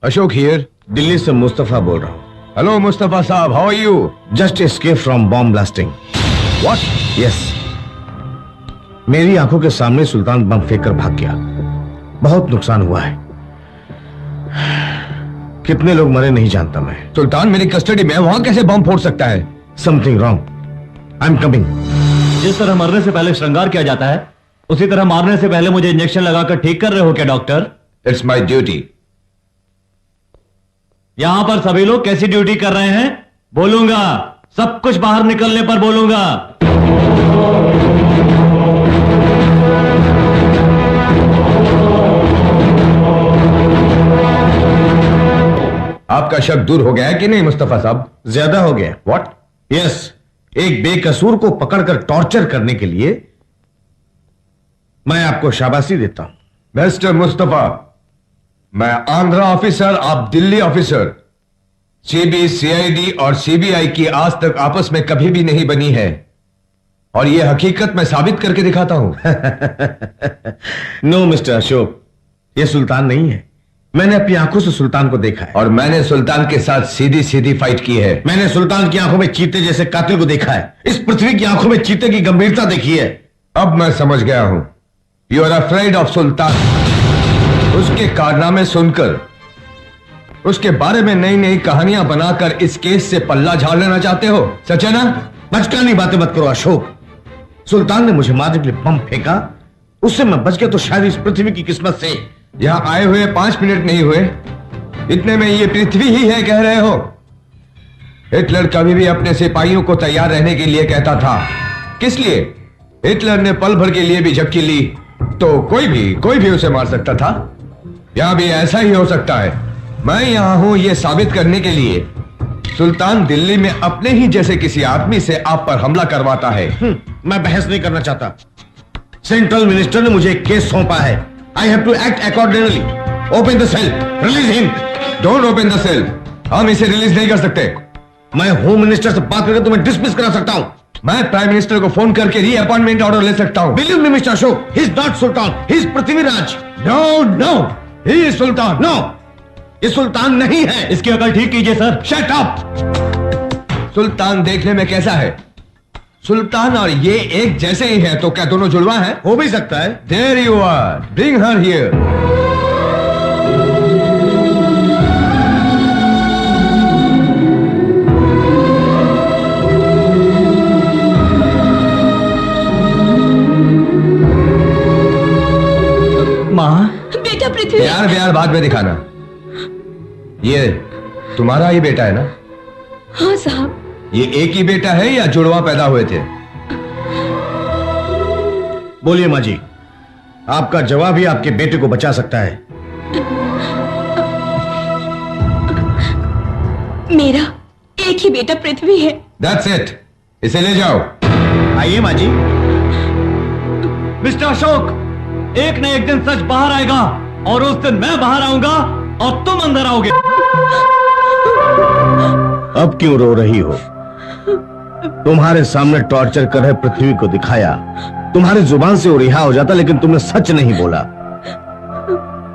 Ashok here. Delhi से मुस्तफा बोल रहा हूँ। हेलो मुस्तफा साहब, how are you? Just escape from bomb blasting. What? Yes, मेरी आंखों के सामने सुल्तान बम फेंक कर भाग गया। बहुत नुकसान हुआ है। कितने लोग मरे नहीं जानता मैं। सुल्तान मेरी कस्टडी में है, वहां कैसे बम फोड़ सकता है? Something wrong. I am coming. जिस तरह मरने से पहले श्रृंगार किया जाता है, उसी तरह मारने से पहले मुझे इंजेक्शन लगाकर ठीक कर रहे हो क्या डॉक्टर? It's my duty. यहां पर सभी लोग कैसी ड्यूटी कर रहे हैं? बोलूंगा, सब कुछ बाहर निकलने पर बोलूंगा। आपका शक दूर हो गया है कि नहीं मुस्तफा साहब? ज्यादा हो गया। व्हाट? यस, एक बेकसूर को पकड़कर टॉर्चर करने के लिए मैं आपको शाबाशी देता हूं। मिस्टर मुस्तफा, मैं आंध्रा ऑफिसर, आप दिल्ली ऑफिसर। सीआईडी और सीबीआई की आज तक आपस में कभी भी नहीं बनी है, और यह हकीकत मैं साबित करके दिखाता हूं। नो मिस्टर अशोक, यह सुल्तान नहीं है। मैंने अपनी आंखों से सुल्तान को देखा है। और मैंने सुल्तान के साथ सीधी सीधी फाइट की है। मैंने सुल्तान की आंखों में चीते जैसे कातिल को देखा है। इस पृथ्वी की आंखों में चीते की गंभीरता देखी है। अब मैं समझ गया हूं। You are afraid of sultan. उसके कारनामे सुनकर, उसके बारे में नई नई कहानियां बनाकर इस केस से पल्ला झाड़ लेना चाहते हो, सच है ना? बचकानी बातें मत करो अशोक। सुल्तान ने मुझे मारने के लिए बम फेंका, उससे मैं बच गया तो शायद इस पृथ्वी की किस्मत से। यहां आए हुए 5 मिनट नहीं हुए, इतने में ये पृथ्वी ही है कह रहे हो। हिटलर कभी भी अपने सिपाहियों को तैयार रहने के लिए कहता था। किस लिए? हिटलर ने पल भर के लिए भी झपकी ली तो कोई भी उसे मार सकता था। यहां भी ऐसा ही हो सकता है। मैं यहां हूं यह साबित करने के लिए, सुल्तान दिल्ली में अपने ही जैसे किसी आदमी से आप पर हमला करवाता है। मैं बहस नहीं करना चाहता। सेंट्रल मिनिस्टर ने मुझे एक केस सौंपा है। I have to act accordingly. Open the cell, release him. Don't open the cell. हम इसे रिलीज नहीं कर सकते। मैं होम मिनिस्टर से बात करके तुम्हें डिसमिस करा सकता हूं। मैं प्राइम मिनिस्टर को फोन करके रीअपॉइंटमेंट ऑर्डर ले सकता हूं। Believe me mister Ashok, he is not Sultan, he is Prithviraj. No, he is Sultan. No, ये सुल्तान नहीं है। इसकी अकल ठीक कीजिए सर। Shut up. सुल्तान देखने में कैसा है? सुल्तान और ये एक जैसे ही है, तो क्या दोनों जुड़वा हैं? हो भी सकता है। There you are, bring her here. माँ, बेटा पृथ्वी। प्यार बाद में दिखाना। ये तुम्हारा ही बेटा है ना? हाँ साहब। ये एक ही बेटा है या जुड़वा पैदा हुए थे? बोलिए माँ जी, आपका जवाब ही आपके बेटे को बचा सकता है। मेरा एक ही बेटा पृथ्वी है। That's it. इसे ले जाओ। आइए माँ जी। मिस्टर अशोक, एक न एक दिन सच बाहर आएगा, और उस दिन मैं बाहर आऊंगा और तुम अंदर आओगे। अब क्यों रो रही हो? तुम्हारे सामने टॉर्चर कर रहे पृथ्वी को दिखाया, तुम्हारी जुबान से वो रिहा हो जाता, लेकिन तुमने सच नहीं बोला।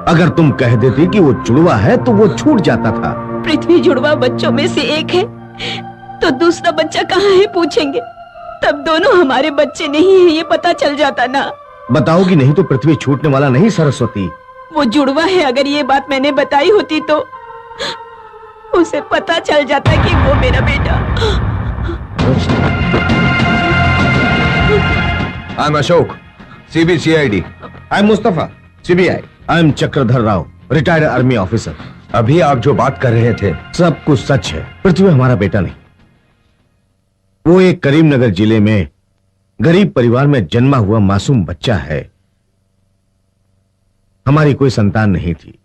अगर तुम कह देती कि वो जुड़वा है तो वो छूट जाता था। पृथ्वी जुड़वा बच्चों में से एक है, तो दूसरा बच्चा कहाँ है पूछेंगे, तब दोनों हमारे बच्चे नहीं है ये पता चल जाता ना। बताओगी नहीं तो पृथ्वी छूटने वाला नहीं सरस्वती। वो जुड़वा है, अगर ये बात मैंने बताई होती तो उसे पता चल जाता कि वो मेरा बेटा। I am Ashok, CID। I am Mustafa, CBI। I am Chakradhar Rao, retired army officer. अभी आप जो बात कर रहे थे सब कुछ सच है। पृथ्वी हमारा बेटा नहीं, वो एक करीमनगर जिले में गरीब परिवार में जन्मा हुआ मासूम बच्चा है। हमारी कोई संतान नहीं थी।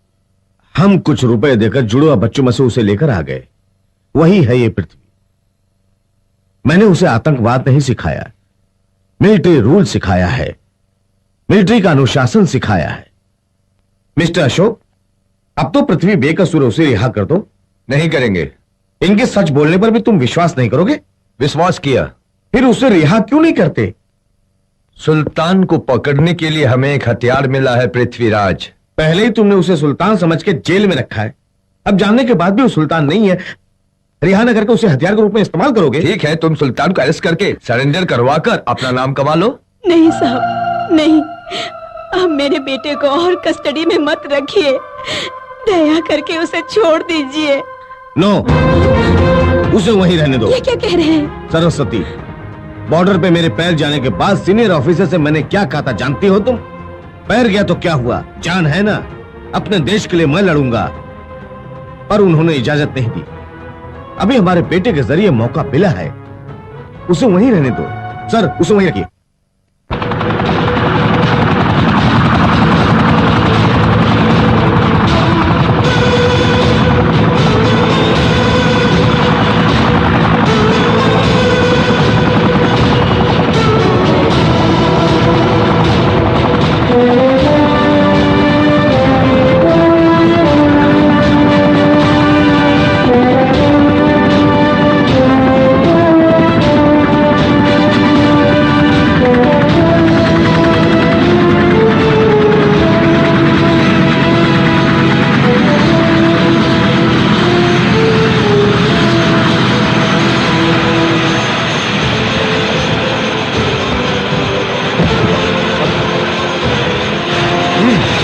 हम कुछ रुपए देकर जुड़वा बच्चों में से उसे लेकर आ गए। वही है ये पृथ्वी। मैंने उसे आतंकवाद नहीं सिखाया, मिलिट्री रूल सिखाया है, मिलिट्री का अनुशासन सिखाया है। मिस्टर अशोक, अब तो पृथ्वी बेकसूर उसे रिहा कर दो। नहीं करेंगे। इनके सच बोलने पर भी तुम विश्वास नहीं करोगे? विश्वास किया। फिर उसे रिहा क्यों नहीं करते? सुल्तान को पकड़ने के लिए हमें एक हथियार मिला है, पृथ्वीराज। पहले ही तुमने उसे सुल्तान समझ के जेल में रखा है, अब जानने के बाद भी वो सुल्तान नहीं है, रिहा न करके उसे हथियार के रूप में इस्तेमाल करोगे? ठीक है, तुम सुल्तान को अरेस्ट करके सरेंडर करवा कर अपना नाम कमा लो। नहीं साहब, नहीं। अब मेरे बेटे को और कस्टडी में मत रखिए, दया करके उसे छोड़ दीजिए। नो, उसे वहीं रहने दो। ये क्या कह रहे हैं? सरस्वती, बॉर्डर पे मेरे पैर जाने के बाद सीनियर ऑफिसर से मैंने क्या कहा था जानती हो तुम? पैर गया तो क्या हुआ, जान है ना। अपने देश के लिए मैं लड़ूंगा, पर उन्होंने इजाजत नहीं दी। अभी हमारे बेटे के जरिए मौका मिला है, उसे वहीं रहने दो। सर, उसे वहीं रखिए।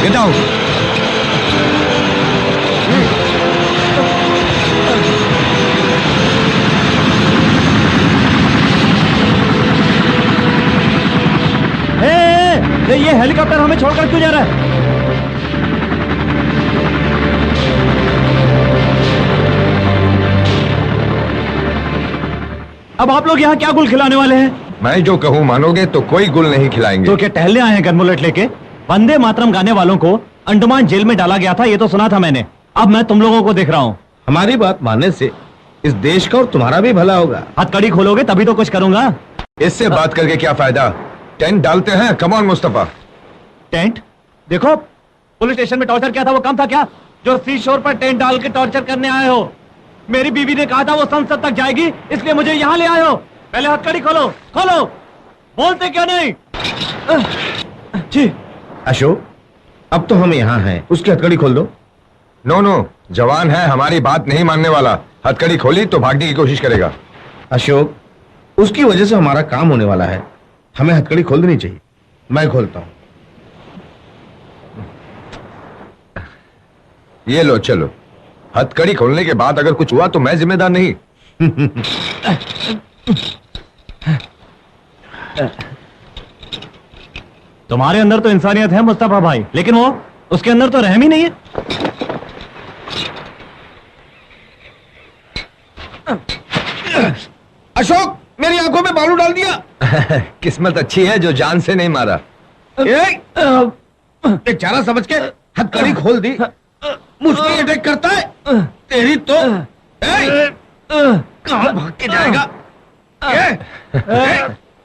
Get down. ये हेलीकॉप्टर हमें छोड़कर क्यों जा रहा है? अब आप लोग यहाँ क्या गुल खिलाने वाले हैं? मैं जो कहूँ मानोगे तो कोई गुल नहीं खिलाएंगे। तो क्या टहलने आए हैं गनबुलेट लेके? वंदे मातरम गाने वालों को अंडमान जेल में डाला गया था, ये तो सुना था मैंने। अब मैं तुम लोगों को देख रहा हूँ। हमारी बात मानने से इस देश का और तुम्हारा भी भला होगा। हथकड़ी खोलोगे तभी तो कुछ करूंगा। इससे बात करके क्या फायदा? टेंट डालते हैं। Come on Mustafa. टेंट? देखो, पुलिस स्टेशन में टॉर्चर किया था वो कम था क्या, जो सी शोर पर टेंट डाल के टॉर्चर करने आए हो? मेरी बीवी ने कहा था वो संसद तक जाएगी, इसलिए मुझे यहाँ ले आए हो। पहले हथकड़ी खोलो, खोलो। बोलते क्यों नहीं? जी अशोक, अब तो हम यहाँ हैं, उसकी हथकड़ी खोल दो। नो नो, जवान है, हमारी बात नहीं मानने वाला। हथकड़ी खोली तो भागने की कोशिश करेगा। अशोक, उसकी वजह से हमारा काम होने वाला है, हमें हथकड़ी खोल देनी चाहिए। मैं खोलता हूँ। ये लो, चलो। हथकड़ी खोलने के बाद अगर कुछ हुआ तो मैं जिम्मेदार नहीं। तुम्हारे अंदर तो इंसानियत है मुस्तफा भाई, लेकिन वो उसके अंदर तो रहम ही नहीं है। अशोक, मेरी आंखों में बालू डाल दिया। किस्मत अच्छी है जो जान से नहीं मारा। बेचारा समझ के हथकड़ी खोल दी, मुझ पर अटैक करता है। तेरी तो कहाँ भाग के जाएगा?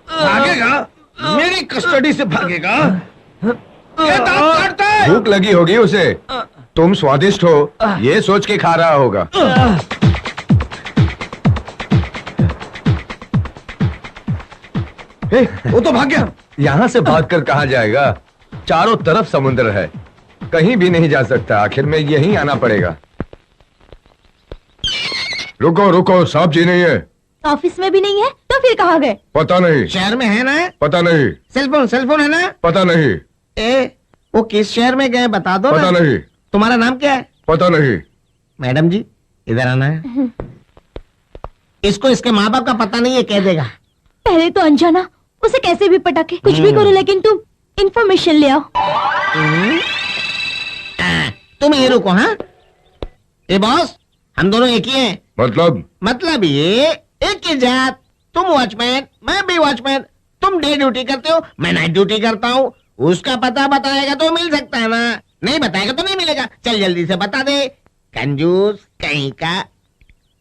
भागेगा, मेरी कस्टडी से भागेगा। ये दांत काटता है। भूख लगी होगी उसे, तुम स्वादिष्ट हो ये सोच के खा रहा होगा। वो तो भाग गया। यहाँ से भागकर कहाँ जाएगा? चारों तरफ समुद्र है, कहीं भी नहीं जा सकता। आखिर में यहीं आना पड़ेगा। रुको रुको, साहब जी नहीं है। ऑफिस में भी नहीं है तो फिर कहाँ गए? पता नहीं। शहर में है ना? पता नहीं। सेलफोन है ना? पता नहीं। वो किस शहर में गए बता दो पता ना। नहीं। तुम्हारा नाम क्या है? पता नहीं। मैडम जी, इधर आना है। इसको इसके माँ बाप का पता नहीं है, कह देगा। पहले तो अनजाना, उसे कैसे भी पटाके कुछ भी करो, लेकिन तुम इंफॉर्मेशन ले आओ। तुम ही रुको। हाँ, ये बॉस, हम दोनों एक ही हैं। मतलब ये एक ही जात। तुम वॉचमैन, मैं भी वॉचमैन। तुम डे ड्यूटी करते हो, मैं नाइट ड्यूटी करता हूँ। उसका पता बताएगा तो मिल सकता है ना, नहीं बताएगा तो नहीं मिलेगा। चल जल्दी से बता दे, कंजूस कहीं का।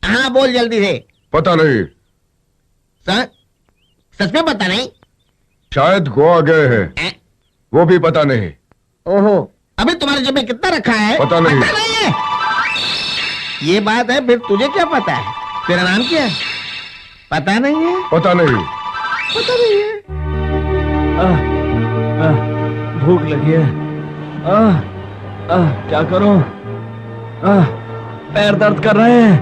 हाँ बोल जल्दी से। पता नहीं। सच में पता नहीं? शायद गोवा गए हैं, वो भी पता नहीं। ओहो, अभी तुम्हारे जेब में कितना रखा है? पता नहीं। है। ये बात है, फिर तुझे क्या पता है? तेरा नाम क्या है? पता नहीं है? पता नहीं। पता नहीं है। भूख लगी है। क्या करूं? पैर दर्द कर रहे हैं।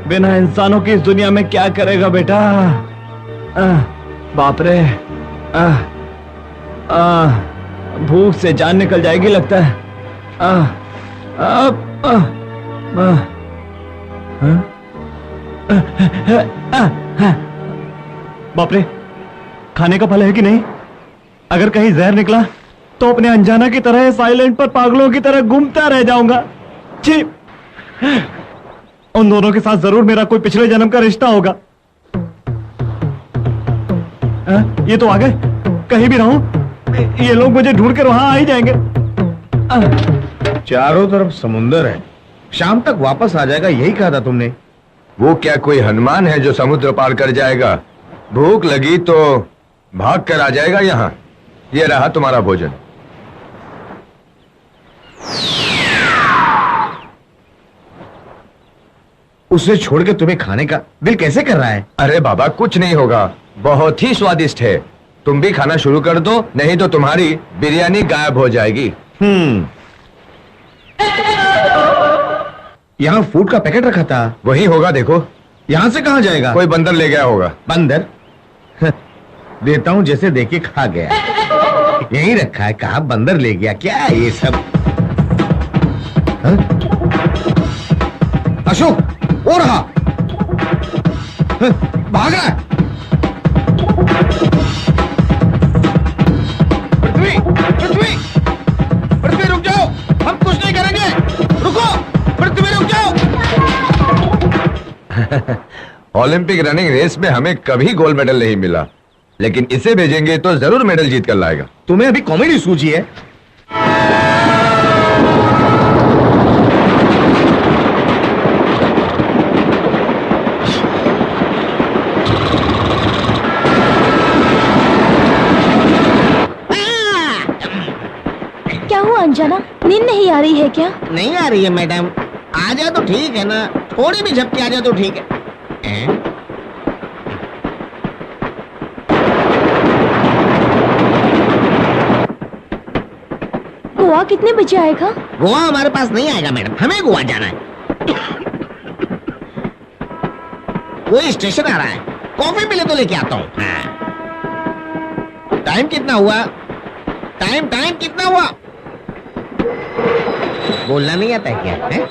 बिना इंसानों की इस दुनिया में क्या करेगा बेटा? बाप रे, भूख से जान निकल जाएगी लगता है। बाप रे, खाने का फल है कि नहीं? अगर कहीं जहर निकला तो अपने अनजाना की तरह साइलेंट पर पागलों की तरह घूमता रह जाऊंगा। छी, उन दोनों के साथ जरूर मेरा कोई पिछले जन्म का रिश्ता होगा। ये तो आ गए। कहीं भी रहूं ये लोग मुझे ढूंढ कर वहां आ ही जाएंगे। चारों तरफ समुंदर है, शाम तक वापस आ जाएगा, यही कहा था तुमने। वो क्या कोई हनुमान है जो समुद्र पार कर जाएगा? भूख लगी तो भाग कर आ जाएगा यहाँ। ये रहा तुम्हारा भोजन। उसे छोड़ के तुम्हें खाने का दिल कैसे कर रहा है? अरे बाबा, कुछ नहीं होगा, बहुत ही स्वादिष्ट है। तुम भी खाना शुरू कर दो, नहीं तो तुम्हारी बिरयानी गायब हो जाएगी। यहाँ फूड का पैकेट रखा था। वही होगा, देखो। यहाँ से कहाँ जाएगा? कोई बंदर ले गया होगा। बंदर? देता हूँ जैसे देके खा गया। यही रखा है, कहा बंदर ले गया। क्या है ये सब? अशोक, वो रहा। भाग रहा है। पृथ्वी, पृथ्वी, पृथ्वी रुक जाओ, हम कुछ नहीं करेंगे। रुको, पृथ्वी रुक जाओ। ओलंपिक रनिंग रेस में हमें कभी गोल्ड मेडल नहीं मिला, लेकिन इसे भेजेंगे तो जरूर मेडल जीत कर लाएगा। तुम्हें अभी कॉमेडी सूझी है? क्या हुआ अंजना, नींद नहीं आ रही है क्या? नहीं आ रही है मैडम। आ जाए तो ठीक है ना, थोड़ी भी झपकी आ जाए तो ठीक है। गोवा कितने बजे आएगा? गोवा हमारे पास नहीं आएगा मैडम, हमें गोवा जाना है। वो स्टेशन आ रहा है, कॉफी मिले तो लेके आता हूँ। टाइम कितना हुआ? टाइम टाइम कितना हुआ? बोलना नहीं आता है क्या है?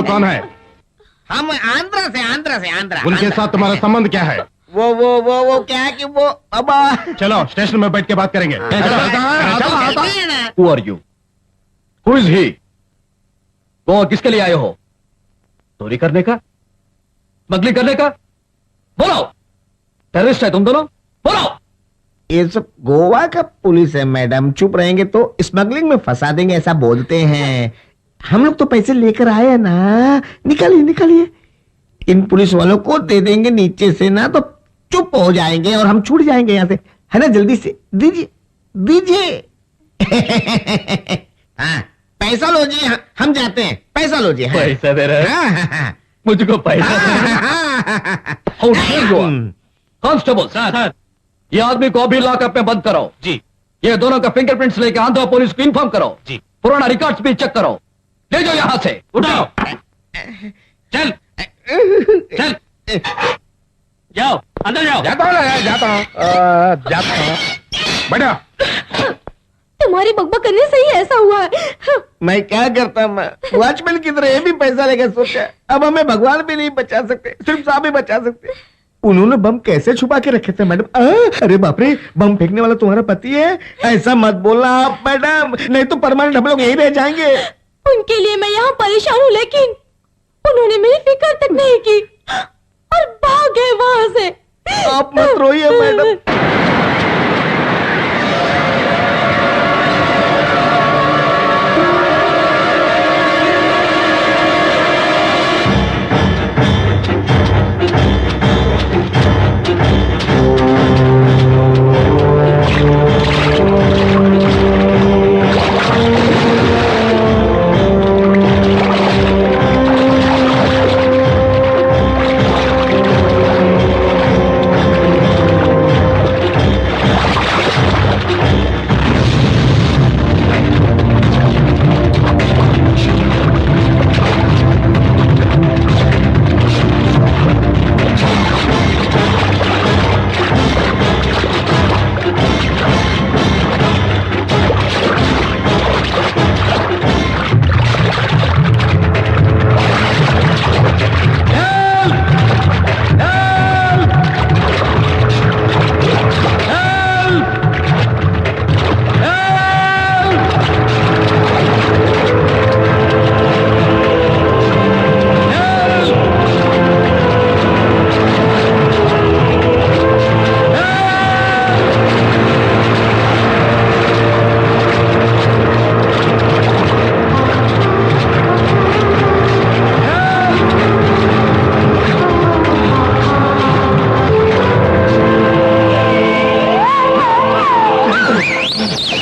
कौन है? हम आंध्रा से उनके साथ तुम्हारा संबंध क्या है? वो क्या है कि वो अब चलो स्टेशन में बैठ के बात करेंगे। Who are you? Who is he? वो किसके लिए आए हो? चोरी करने का? स्मगलिंग करने का? बोलो! टेररिस्ट है तुम दोनों? बोलो! ये सब गोवा का पुलिस है मैडम, चुप रहेंगे तो स्मगलिंग में फंसा देंगे ऐसा बोलते हैं। हम लोग तो पैसे लेकर आए हैं ना, निकालिए निकालिए इन पुलिस वालों को दे देंगे नीचे से ना, तो चुप हो जाएंगे और हम छूट जाएंगे यहाँ से, है ना? जल्दी से दीजिए दीजिए। हाँ, पैसा लो जी, हम जाते हैं, पैसा लो जी। हाँ। पैसा दे रहे हाँ, हाँ, हाँ। मुझको पैसा कांस्टेबल सर, ये आदमी को अभी लॉकअप में बंद करो जी। ये दोनों का फिंगरप्रिंट्स लेके आंध्र पुलिस को इन्फॉर्म करो जी। पुराना रिकॉर्ड्स भी चेक करो। ले जाओ यहां से, उठाओ। चल चल जाओ, अंदर जाओ। जाता हूँ बैठा। तुम्हारी बकबक करने से ही ऐसा हुआ है। मैं क्या करता, मैं वॉचमैन की तरह ये भी पैसा लेकर सोचा, अब हमें भगवान भी नहीं बचा सकते, सिर्फ साहब ही बचा सकते। उन्होंने बम कैसे छुपा के रखे थे मैडम? अरे बाप रे, बम फेंकने वाला तुम्हारा पति है? ऐसा मत बोलना आप मैडम, नहीं तो परमानेंट हम लोग यहीं रह जाएंगे। उनके लिए मैं यहाँ परेशान हूँ, लेकिन उन्होंने मेरी फिक्र तक नहीं की और भाग गए वहां से। आप मत रोइए madam.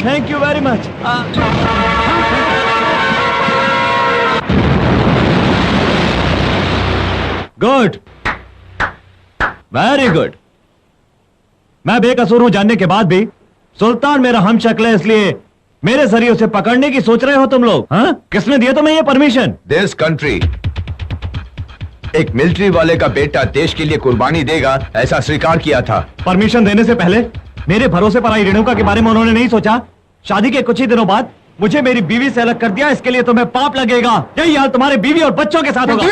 Thank you very much. Good, very good. मैं बेकसूर हूं जानने के बाद भी सुल्तान मेरा हम शक्ल है, इसलिए मेरे जरिए उसे पकड़ने की सोच रहे हो तुम लोग? हाँ, किसने दिया तुम्हें ये परमिशन? दिस कंट्री, एक मिलिट्री वाले का बेटा देश के लिए कुर्बानी देगा, ऐसा स्वीकार किया था। परमिशन देने से पहले मेरे भरोसे पर आई रेणुका के बारे में उन्होंने नहीं सोचा? शादी के कुछ ही दिनों बाद मुझे मेरी बीवी से अलग कर दिया, इसके लिए तुम्हें पाप लगेगा। यही हाल तुम्हारे बीवी और बच्चों के साथ होगा।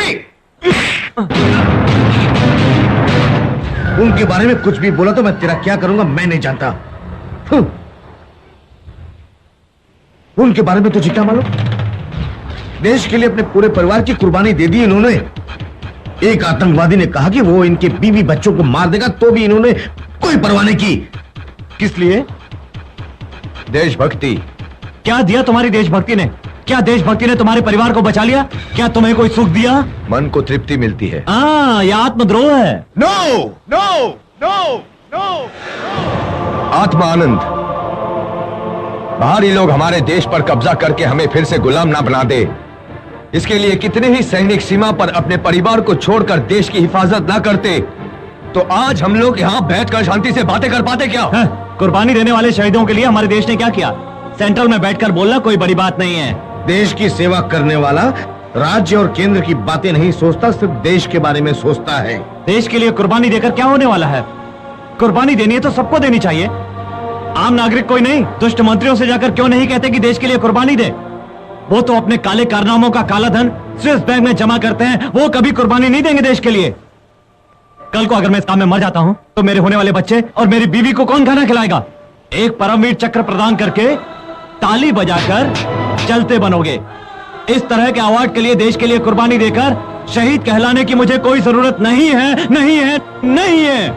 उनके बारे में कुछ भी बोला तो मैं तेरा क्या करूंगा मैं नहीं जानता। उनके बारे में तुझे क्या मालूम? देश के लिए अपने पूरे परिवार की कुर्बानी दे दी इन्होंने। एक आतंकवादी ने कहा कि वो इनके बीवी बच्चों को मार देगा, तो भी इन्होंने कोई परवाह नहीं की। किस लिए? देशभक्ति। क्या दिया तुम्हारी देशभक्ति ने? क्या देशभक्ति ने तुम्हारे परिवार को बचा लिया? क्या तुम्हें कोई सुख दिया? मन को तृप्ति मिलती है। यह आत्मद्रोह है। नो नो नो नो, आत्मा आनंद। बाहरी लोग हमारे देश पर कब्जा करके हमें फिर से गुलाम ना बना दे, इसके लिए कितने ही सैनिक सीमा पर अपने परिवार को छोड़कर देश की हिफाजत ना करते, तो आज हम लोग यहाँ बैठकर शांति से बातें कर पाते क्या? कुर्बानी देने वाले शहीदों के लिए हमारे देश ने क्या किया? सेंट्रल में बैठकर बोलना कोई बड़ी बात नहीं है। देश की सेवा करने वाला राज्य और केंद्र की बातें नहीं सोचता, सिर्फ देश के बारे में सोचता है। देश के लिए कुर्बानी देकर क्या होने वाला है? कुर्बानी देनी है तो सबको देनी चाहिए, आम नागरिक कोई नहीं। दुष्ट मंत्रियों से जाकर क्यों नहीं कहते कि देश के लिए कुर्बानी दे? वो तो अपने काले कारनामों का काला धन स्विस बैंक में जमा करते हैं, वो कभी कुर्बानी नहीं देंगे देश के लिए। कल को अगर मैं इस काम में मर जाता हूं तो मेरे होने वाले बच्चे और मेरी बीवी को कौन खाना खिलाएगा? एक परमवीर चक्र प्रदान करके ताली बजाकर चलते बनोगे। इस तरह के अवार्ड के लिए देश के लिए कुर्बानी देकर शहीद कहलाने की मुझे कोई जरूरत नहीं है, नहीं है, नहीं है।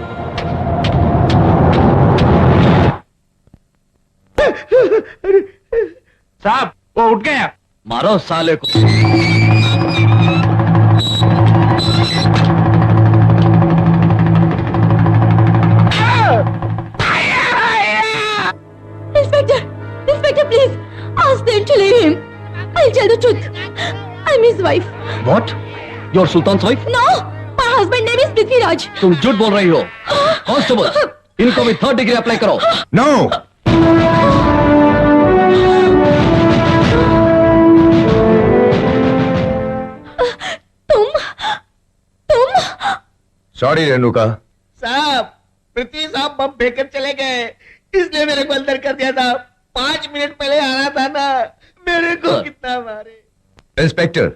साहब वो उठ गया। मारो साले को। What? Your Sultan wife? No, my husband name is Prithviraj. तुम झूठ बोल रही हो। कांस्टेबल, इनको भी 3rd डिग्री अप्लाई करो। नो, तुम सॉरी रेणुका। साहब, पृथ्वी साहब बम फेंककर चले गए, इसलिए मेरे को अंदर कर दिया था। 5 मिनट पहले आना था ना, मेरे को कितना मारे। Inspector,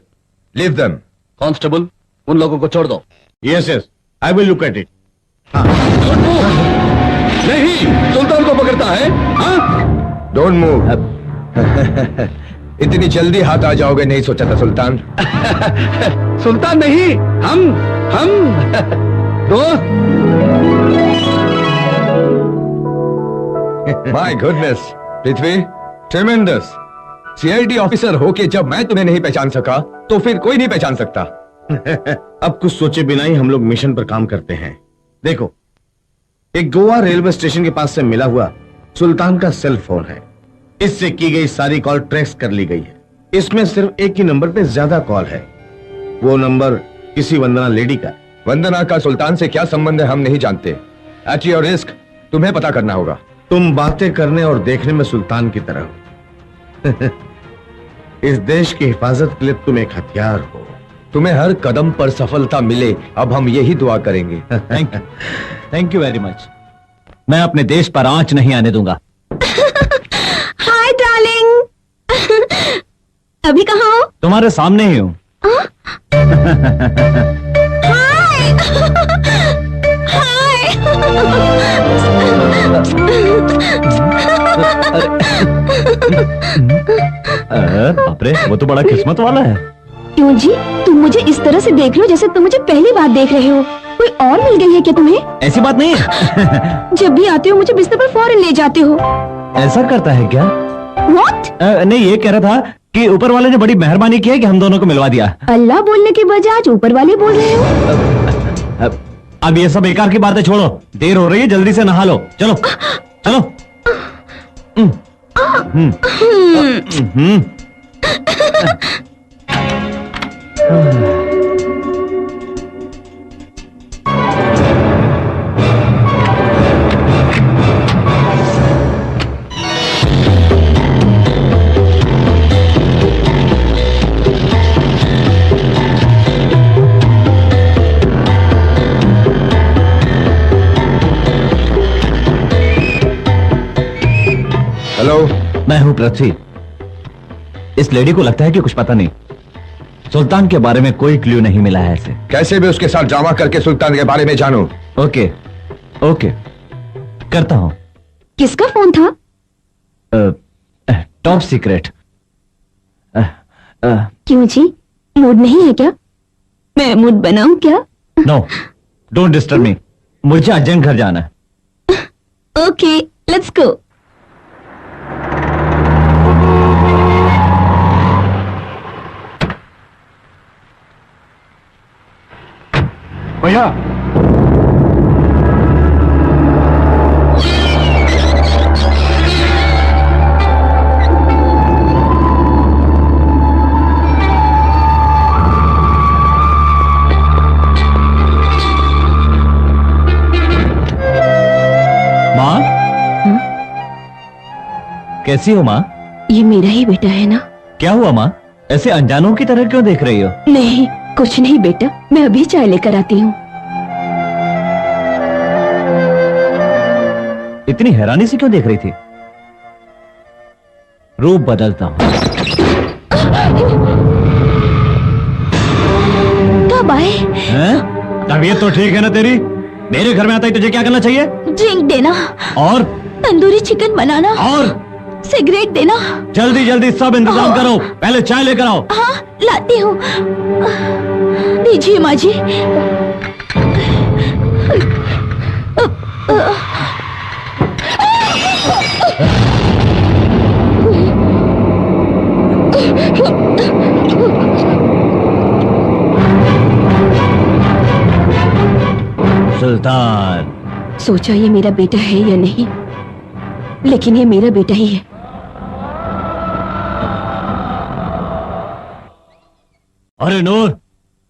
leave them. कांस्टेबल, उन लोगों को छोड़ दो। Yes yes, I will look at it. नहीं, सुल्तान को पकड़ता है। हाँ? Don't move. इतनी जल्दी हाथ आ जाओगे नहीं सोचा था सुल्तान। सुल्तान नहीं, हम दोस्त। My goodness Prithvi, ट्रेमेंडस। CID officer होके जब मैं तुम्हें नहीं पहचान सका तो फिर कोई नहीं पहचान सकता। अब कुछ सोचे बिना ही हम लोग मिशन पर काम करते हैं। देखो, एक गोवा रेलवे स्टेशन के पास से मिला हुआ सुल्तान का सेल फोन है। इससे की गई सारी कॉल ट्रेस कर ली गई है। इसमें सिर्फ एक ही नंबर पे ज्यादा कॉल है। वो नंबर किसी वंदना लेडी का है। वंदना का सुल्तान से क्या संबंध है हम नहीं जानते। एट योर रिस्क तुम्हें पता करना होगा। तुम बातें करने और देखने में सुल्तान की तरह हो। इस देश की हिफाजत के लिए तुम एक हथियार हो। तुम्हें हर कदम पर सफलता मिले, अब हम यही दुआ करेंगे। Thank you very much. मैं अपने देश पर आंच नहीं आने दूंगा। Hi darling. अभी कहाँ हो? तुम्हारे सामने ही हूँ। हाय। हाय। बाप रे, वो तो बड़ा किस्मत वाला है। क्यों जी, तुम मुझे इस तरह से देख रहे हो जैसे तुम मुझे पहली बार देख रहे हो। कोई और मिल गई है क्या तुम्हें? ऐसी बात नहीं है। जब भी आते हो मुझे बिस्तर पर फौरन ले जाते हो। ऐसा करता है क्या? What? नहीं, ये कह रहा था कि ऊपर वाले ने बड़ी मेहरबानी की है कि हम दोनों को मिलवा दिया। अल्लाह बोलने के बजाय आज ऊपर वाले बोल रहे हो। अब ये सब बेकार की बातें छोड़ो, देर हो रही है, जल्दी से नहा लो। चलो चलो। हेलो, मैं हूँ पृथ्वी। इस लेडी को लगता है कि कुछ पता नहीं। सुल्तान के बारे में कोई क्लू नहीं मिला है ऐसे। कैसे भी उसके साथ ड्रामा करके सुल्तान के बारे में जानो। ओके ओके, करता हूँ। किसका फोन था? Top secret. क्यों जी, मूड नहीं है क्या? मैं मूड बनाऊं क्या? No, don't disturb me. मुझे अर्जेंट घर जाना है। Okay, let's go. भैया, माँ, कैसी हो माँ? ये मेरा ही बेटा है ना? क्या हुआ माँ, ऐसे अनजानों की तरह क्यों देख रही हो? नहीं, कुछ नहीं बेटा, मैं अभी चाय लेकर आती हूँ। इतनी हैरानी से क्यों देख रही थी? रूप बदलता हूं। कब आए? हैं? तबीयत तो ठीक है ना तेरी? मेरे घर में आता ही तुझे क्या करना चाहिए? ड्रिंक देना, और तंदूरी चिकन बनाना, और सिगरेट देना। जल्दी जल्दी सब इंतजाम करो, पहले चाय लेकर आओ। हाँ, लाती हूँ। दीजिए माँ जी। सुल्तान, सोचा ये मेरा बेटा है या नहीं, लेकिन ये मेरा बेटा ही है। अरे नूर,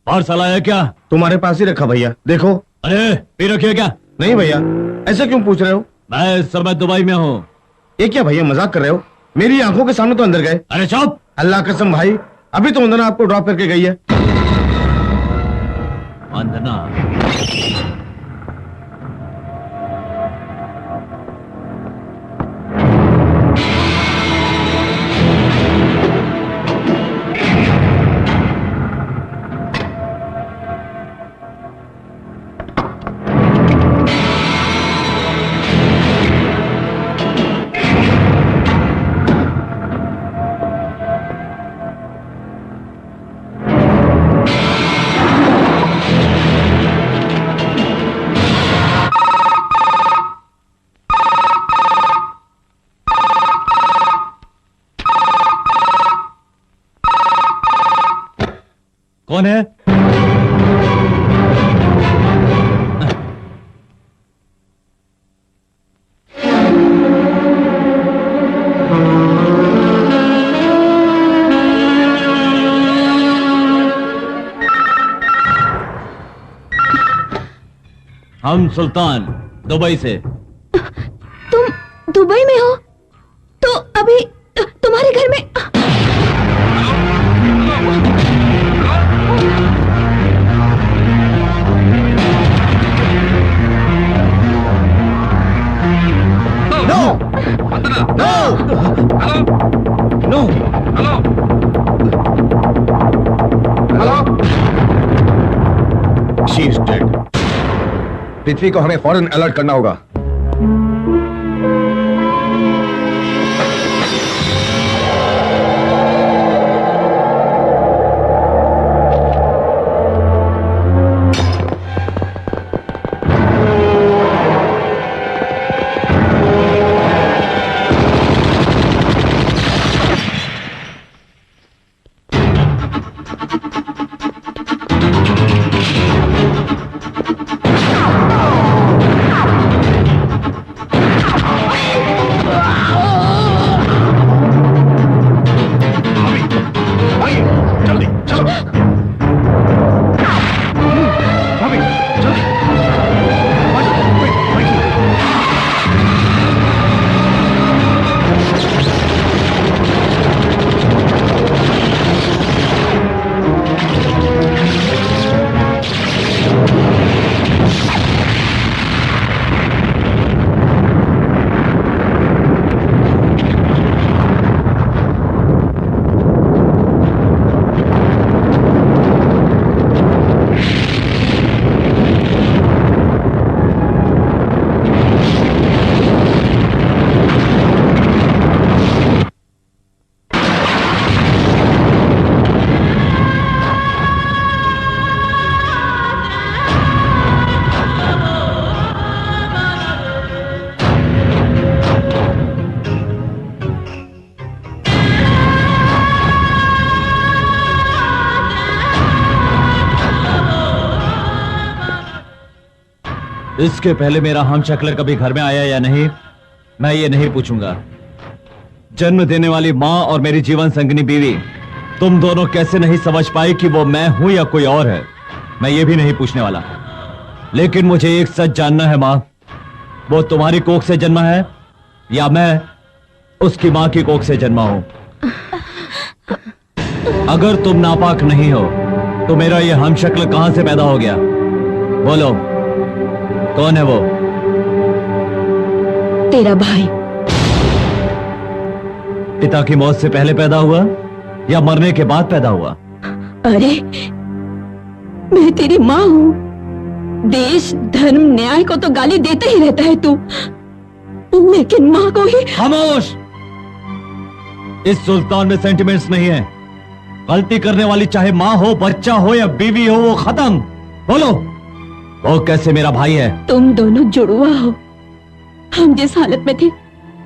पार्सल आया क्या? तुम्हारे पास ही रखा भैया, देखो। अरे पी रखिए क्या? नहीं भैया, ऐसे क्यों पूछ रहे हो? मैं इस समय दुबई में हूँ। ये क्या भैया, मजाक कर रहे हो? मेरी आंखों के सामने तो अंदर गए। अरे चुप! अल्लाह कसम भाई, अभी तो वंदना आपको ड्रॉप करके गई है। वंदना? कौन है? हम सुल्तान, दुबई से। तुम दुबई में हो? तो अभी तुम्हारे घर में She is dead. पृथ्वी को हमें फौरन अलर्ट करना होगा। इसके पहले मेरा हमशक्ल कभी घर में आया या नहीं, मैं ये नहीं पूछूंगा। जन्म देने वाली माँ और मेरी जीवन संगिनी बीवी, तुम दोनों कैसे नहीं समझ पाई कि वो मैं हूं या कोई और है, मैं ये भी नहीं पूछने वाला। लेकिन मुझे एक सच जानना है माँ, वो तुम्हारी कोख से जन्मा है या मैं उसकी माँ की कोख से जन्मा हूं? अगर तुम नापाक नहीं हो तो मेरा ये हमशक्ल कहां से पैदा हो गया? बोलो, कौन है वो? तेरा भाई। पिता की मौत से पहले पैदा हुआ या मरने के बाद पैदा हुआ? अरे मैं तेरी माँ हूँ। देश धर्म न्याय को तो गाली देते ही रहता है तू, लेकिन माँ को ही। खामोश! इस सुल्तान में सेंटिमेंट्स नहीं है। गलती करने वाली चाहे माँ हो, बच्चा हो या बीवी हो, वो खत्म। बोलो, वो कैसे मेरा भाई है? तुम दोनों जुड़वा हो। हम जिस हालत में थे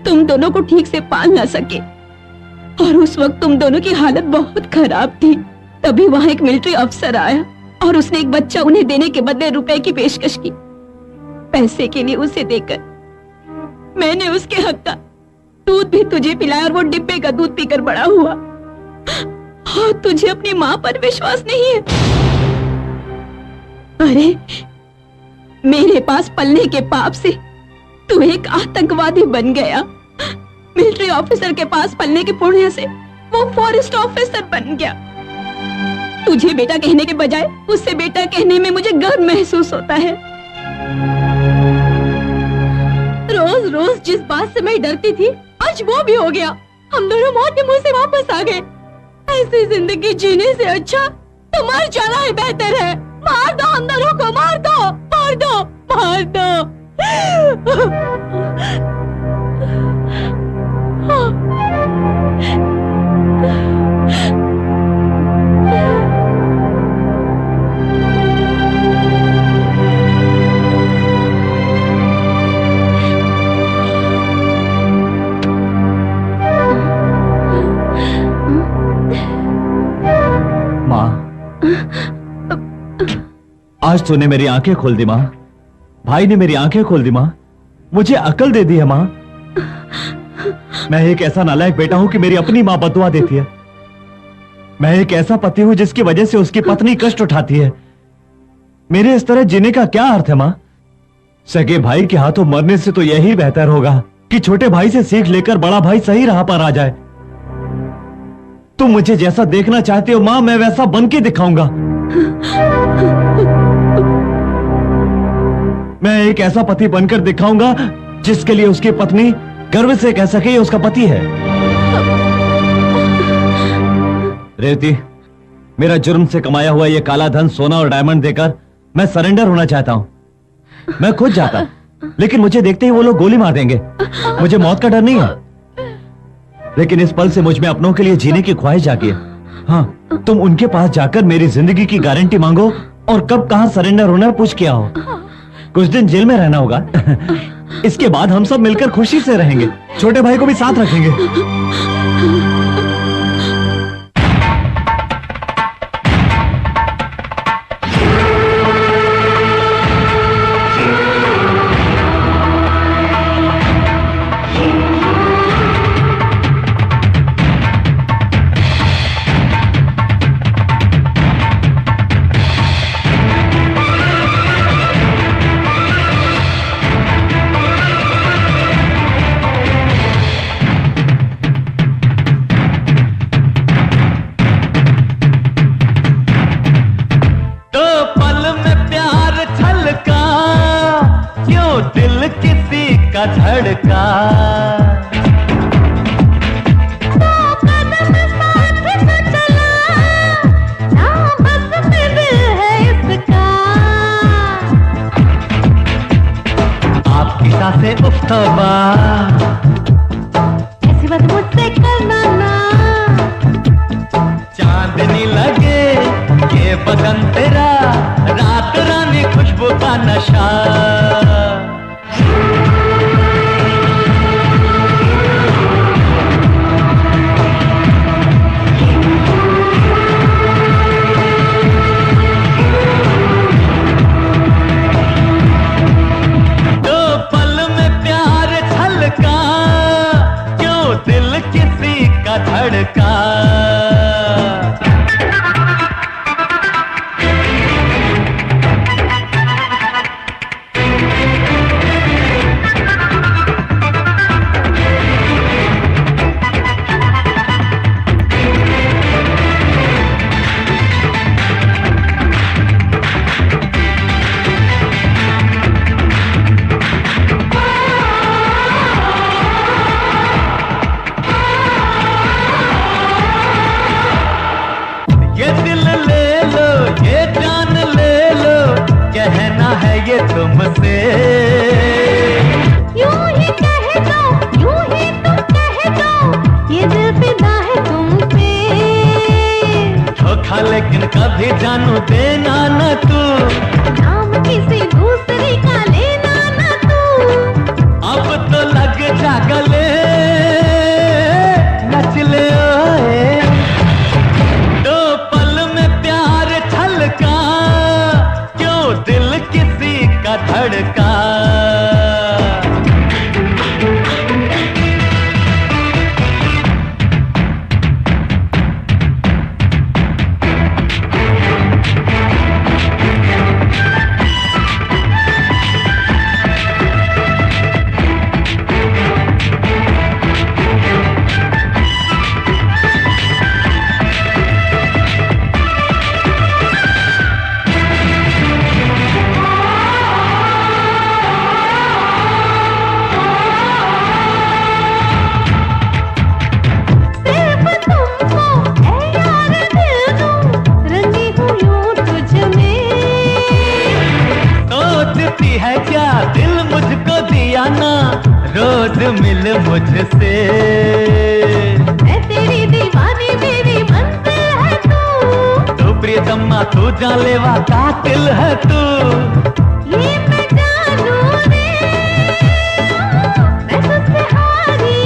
तुम दोनों को ठीक से पाल ना सके, और उस वक्त तुम दोनों की हालत बहुत खराब थी। तभी वहां एक मिलिट्री अफसर आया और उसने एक बच्चा उन्हें देने के बदले रुपए की पेशकश की। पैसे के लिए उसे देकर मैंने उसके हक का दूध भी तुझे पिलाया और वो डिब्बे का दूध पीकर बड़ा हुआ। और तुझे अपनी माँ पर विश्वास नहीं है? अरे मेरे पास पलने के पाप से तू एक आतंकवादी बन गया। मिलिट्री ऑफिसर के पास पलने के पुण्य से वो फॉरेस्ट ऑफिसर बन गया। तुझे बेटा कहने के बजाय उससे बेटा कहने में मुझे गर्व महसूस होता है। रोज रोज जिस बात से मैं डरती थी आज वो भी हो गया। हम दोनों मौत के मुंह से वापस आ गए। ऐसी जिंदगी जीने से अच्छा तो मर जाना ही बेहतर है। मार दो हम दोनों को, मार दो, मार दो, मार दो। आज तूने मेरी आंखें खोल दी माँ। भाई ने मेरी आंखें खोल दी माँ। मुझे अकल दे दी है माँ। मैं एक ऐसा नालायक बेटा हूं कि मेरी अपनी माँ बदुआ देती है। मैं एक ऐसा पति हूं जिसकी वजह से उसकी पत्नी कष्ट उठाती है। मेरे इस तरह जीने का क्या अर्थ है माँ? सगे भाई के हाथों मरने से तो यही बेहतर होगा कि छोटे भाई से सीख लेकर बड़ा भाई सही राह पर आ जाए। तुम मुझे जैसा देखना चाहती हो माँ, मैं वैसा बन के दिखाऊंगा। मैं एक ऐसा पति बनकर दिखाऊंगा जिसके लिए उसकी पत्नी गर्व से कह सके ये उसका पति है। रेवती, मेरा जुर्म से कमाया हुआ ये काला धन, सोना और डायमंड देकर मैं सरेंडर होना चाहता हूं। मैं खुद जाता, लेकिन मुझे देखते ही वो लोग गोली मार देंगे। मुझे मौत का डर नहीं है, लेकिन इस पल से मुझ में अपनों के लिए जीने की ख्वाहिश जागी है। हाँ, तुम उनके पास जाकर मेरी जिंदगी की गारंटी मांगो और कब कहां सरेंडर होना पूछ के आओ। कुछ दिन जेल में रहना होगा। इसके बाद हम सब मिलकर खुशी से रहेंगे। छोटे भाई को भी साथ रखेंगे। का धड़का आपकी सांसें उफ्तबा ऐसी बात मुझसे करना ना। चांदनी लगे ये बदन तेरा, रात रानी खुशबू का नशा। धड़का ये तुमसे यूं ही कह दो, यूं ही तुम कह दो, ये दिल फिदा है तुम पे। धोखा लेकिन कभी जानू देना न तू, नाम किसी दूसरे का लेना न तू। अब तो लग जा गले, नच ले ओए। दो पल में प्यार छलका, क्यों दिल किसी का धड़का। मिल मुझसे। मैं तेरी दीवानी मेरी मंजिल है तू प्रियतमा तू जानलेवा कातिल है तू। ये मैं जानू रे मैं तुझसे हारी।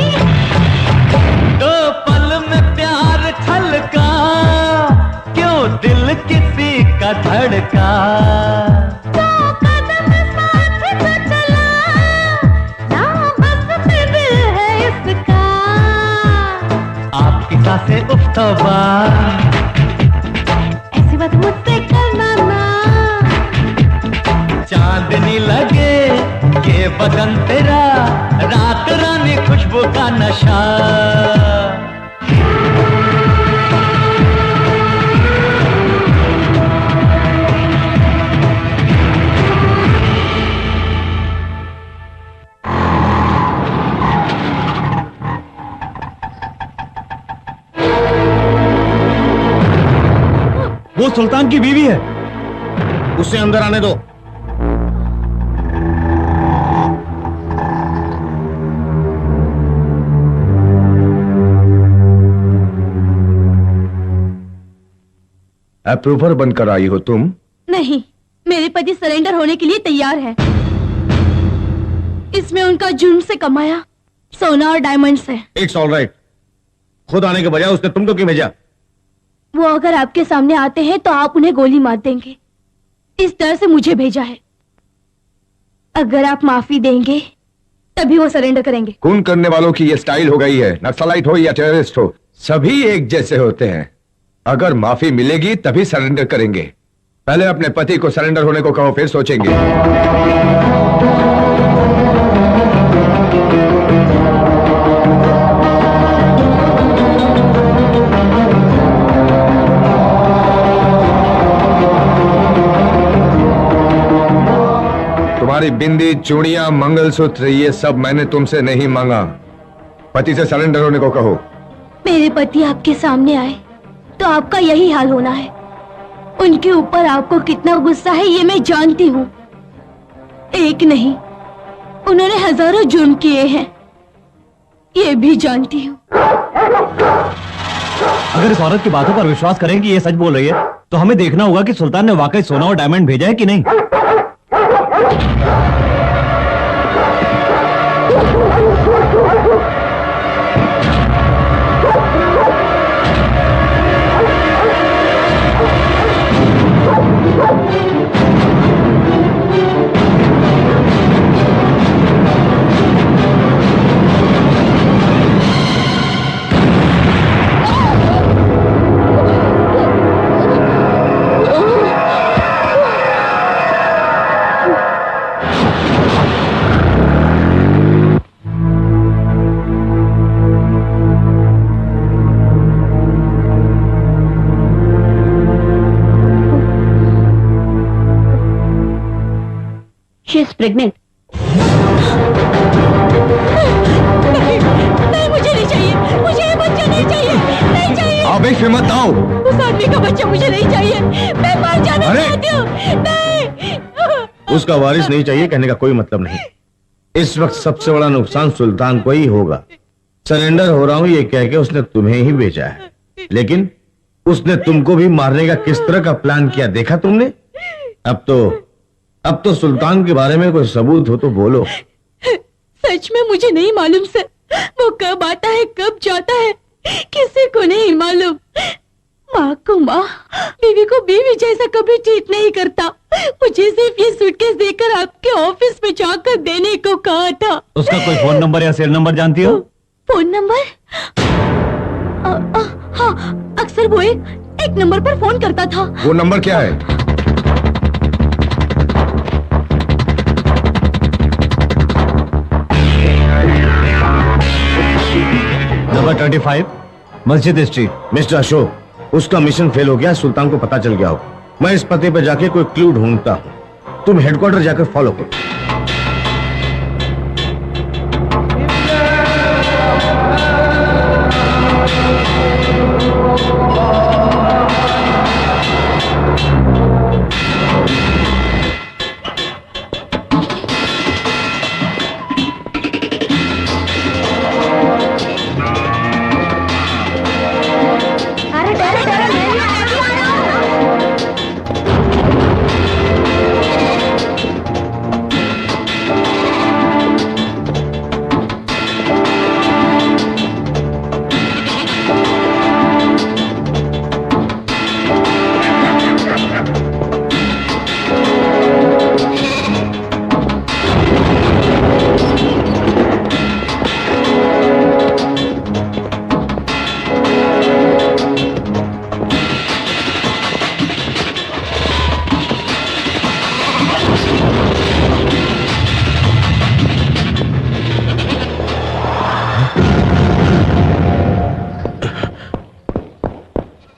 दो पल में प्यार छलका क्यों दिल किसी का धड़का। तो कदम साथ तो चला ना बस में दिल है इसका। आपकी सांसें उफ तौबा ऐसी बात मुझसे करना ना। चांदनी लगे ये बदन तेरा रात रानी खुशबू का नशा। वो सुल्तान की बीवी है। उसे अंदर आने दो। अप्रूवर बनकर आई हो तुम? नहीं, मेरे पति सरेंडर होने के लिए तैयार है। इसमें उनका जुर्म से कमाया सोना और डायमंड्स है। It's all right. खुद आने के बजाय उसने तुमको क्यों भेजा? वो अगर आपके सामने आते हैं तो आप उन्हें गोली मार देंगे, इस डर से मुझे भेजा है। अगर आप माफी देंगे तभी वो सरेंडर करेंगे। खून करने वालों की ये स्टाइल हो गई है, नक्सलाइट हो या टेररिस्ट हो, सभी एक जैसे होते हैं। अगर माफी मिलेगी तभी सरेंडर करेंगे। पहले अपने पति को सरेंडर होने को कहो, फिर सोचेंगे। तुम्हारी बिंदी, चूड़ियां, मंगलसूत्र, ये सब मैंने तुमसे नहीं मांगा। पति से सरेंडर होने को कहो। मेरे पति आपके सामने आए तो आपका यही हाल होना है। उनके ऊपर आपको कितना गुस्सा है ये मैं जानती हूँ। एक नहीं, उन्होंने हजारों जुर्म किए हैं, ये भी जानती हूँ। अगर इस औरत की बातों पर विश्वास करें कि ये सच बोल रही है तो हमें देखना होगा कि सुल्तान ने वाकई सोना और डायमंड भेजा है कि नहीं। She is pregnant. नहीं, मुझे नहीं चाहिए, मुझे ये बच्चा नहीं चाहिए, नहीं चाहिए। आप एक हिम्मत आओ। उस आदमी का बच्चा मुझे नहीं चाहिए, मैं मर जाना अरे! चाहती हूँ। नहीं। उसका वारिस नहीं चाहिए कहने का कोई मतलब नहीं। इस वक्त सबसे बड़ा नुकसान सुल्तान को ही होगा। सरेंडर हो रहा हूं ये कह के उसने तुम्हें ही भेजा है, लेकिन उसने तुमको भी मारने का किस तरह का प्लान किया देखा तुमने? अब तो सुल्तान के बारे में कोई सबूत हो तो बोलो। सच में मुझे नहीं मालूम सर, वो कब आता है कब जाता है किसी को नहीं मालूम। माँ को माँ, बीवी को बीवी जैसा कभी ट्रीट नहीं करता। मुझे सिर्फ ये सूटकेस देकर आपके ऑफिस में जाकर देने को कहा था। उसका कोई फोन नंबर या सेल नंबर जानती हो? Phone number? हाँ, अक्सर वो एक नंबर पर फोन करता था। वो नंबर क्या है? नंबर 25 मस्जिद स्ट्रीट। मिस्टर अशोक, उसका मिशन फेल हो गया, सुल्तान को पता चल गया हो। मैं इस पते पे जाके कोई क्लू ढूंढता हूँ, तुम हेडक्वार्टर जाकर फॉलो करो।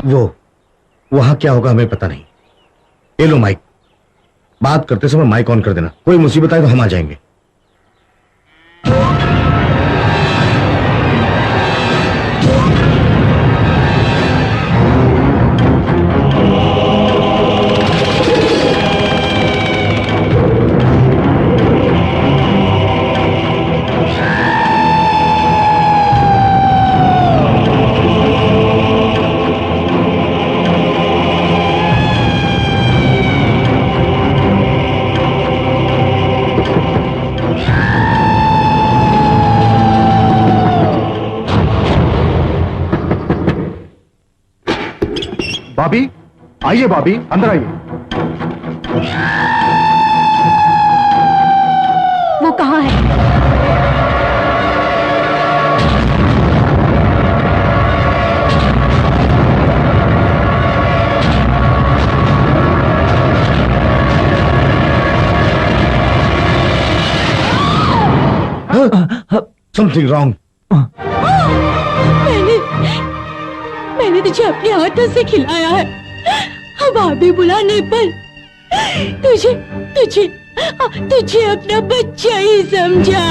वो वहां क्या होगा हमें पता नहीं। ये लो माइक, बात करते समय माइक ऑन कर देना, कोई मुसीबत आए तो हम आ जाएंगे। भाभी आइए, भाभी अंदर आइए। वो कहाँ है? Something wrong. मैंने तुझे अपने हाथों से खिलाया है, भाभी बुलाने पर तुझे तुझे तुझे अपना बच्चा ही समझा।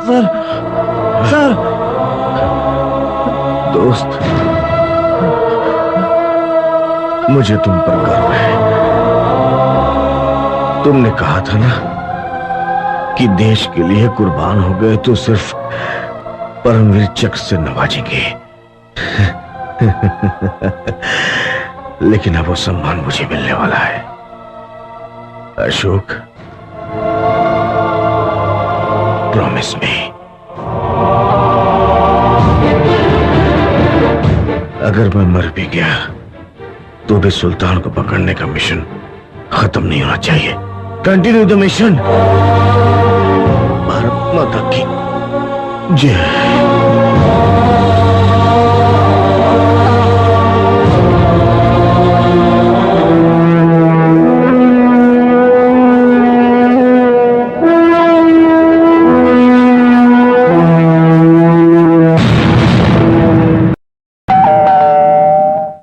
सर सर दोस्त, मुझे तुम पर गर्व है। तुमने कहा था ना कि देश के लिए कुर्बान हो गए तो सिर्फ परमवीर चक्र से नवाजेंगे। लेकिन अब वो सम्मान मुझे मिलने वाला है। अशोक, प्रॉमिस मी, अगर मैं मर भी गया तो भी सुल्तान को पकड़ने का मिशन खत्म नहीं होना चाहिए। Continue the mission. भारत माता की जय।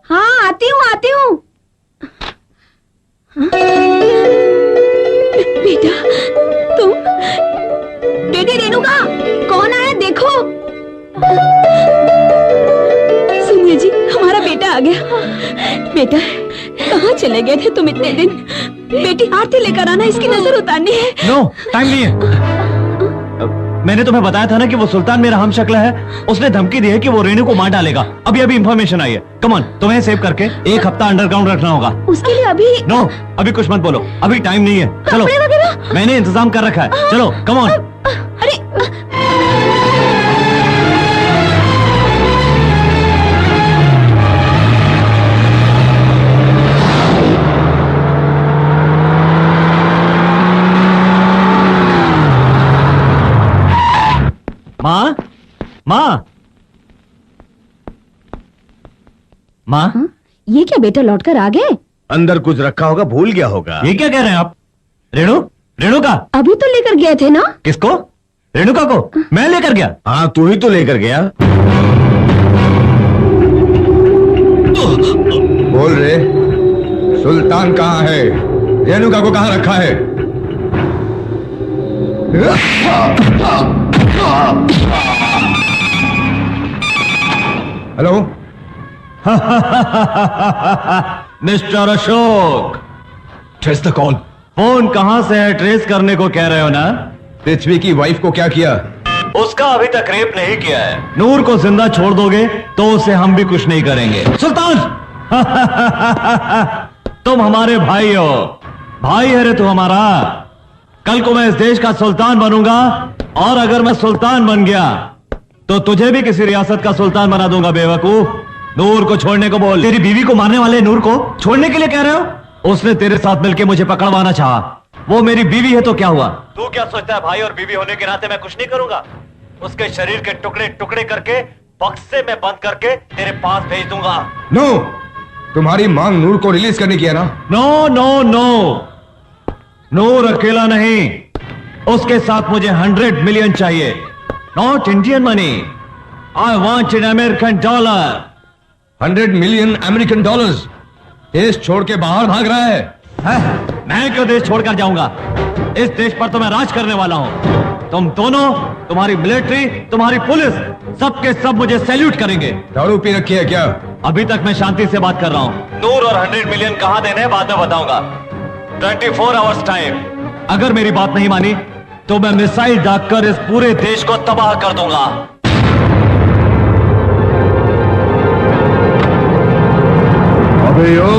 हाँ, आती हूँ आती हूँ। बेटा, तुम? बेटी रेणुका, कौन आया देखो। सुनिए जी, हमारा बेटा आ गया। बेटा, कहाँ चले गए थे तुम इतने दिन? बेटी, आरती लेकर आना, इसकी नजर उतारनी है। नो, टाइम नहीं है। मैंने तुम्हें बताया था ना कि वो सुल्तान मेरा हम शक्ल है। उसने धमकी दी है कि वो रेणु को मार डालेगा। अभी अभी इंफॉर्मेशन आई है। कम ऑन, तुम्हें सेव करके 1 हफ्ता अंडरग्राउंड रखना होगा। उसके लिए अभी नो, अभी कुछ मत बोलो, अभी टाइम नहीं है। चलो, कपड़े वगैरह? मैंने इंतजाम कर रखा है। चलो, कम ऑन। अरे माँ, माँ, माँ, ये क्या बेटा, लौटकर आ गए? अंदर कुछ रखा होगा, भूल गया होगा। ये क्या कह रहे हैं आप? रेणु, रेणुका? अभी तो लेकर गए थे ना? किसको? रेणुका को? मैं लेकर गया? हाँ, तू ही तो लेकर गया। बोल रे, सुल्तान कहाँ है? रेणुका को कहाँ रखा है? Hello, mister Ashok, trace the call. Phone कहां से है ट्रेस करने को कह रहे हो ना? पृथ्वी की वाइफ को क्या किया? उसका अभी तक रेप नहीं किया है। नूर को जिंदा छोड़ दोगे तो उसे हम भी कुछ नहीं करेंगे। सुल्तान, तुम हमारे भाई हो। भाई है रे तू हमारा। कल को मैं इस देश का सुल्तान बनूंगा, और अगर मैं सुल्तान बन गया तो तुझे भी किसी रियासत का सुल्तान बना दूंगा। बेवकूफ, नूर को छोड़ने को बोल। तेरी बीवी को मारने वाले नूर को छोड़ने के लिए कह रहे हो? उसने तेरे साथ मिलकर मुझे पकड़वाना चाहा। वो मेरी बीवी है तो क्या हुआ? तू क्या सोचता है भाई और बीवी होने के नाते मैं कुछ नहीं करूंगा? उसके शरीर के टुकड़े टुकड़े करके बक्से में बंद करके तेरे पास भेज दूंगा। नो, तुम्हारी मांग नूर को रिलीज करने की है ना? नो नो नो, नूर अकेला नहीं, उसके साथ मुझे 100 मिलियन चाहिए। Not Indian money, I want in American dollar. 100 million American dollars? देश छोड़ के बाहर भाग रहा है? मैं क्यों देश छोड़कर जाऊंगा? इस देश पर तो मैं राज करने वाला हूं। तुम दोनों, तुम्हारी मिलिट्री, तुम्हारी पुलिस, सबके सब मुझे सैल्यूट करेंगे। दारू पी रखी है क्या? अभी तक मैं शांति से बात कर रहा हूं। नूर और 100 मिलियन कहां देने हैं बाद में बताऊंगा। 24 आवर्स टाइम। अगर मेरी बात नहीं मानी तो मैं मिसाइल दागकर इस पूरे देश को तबाह कर दूंगा। अबे यो,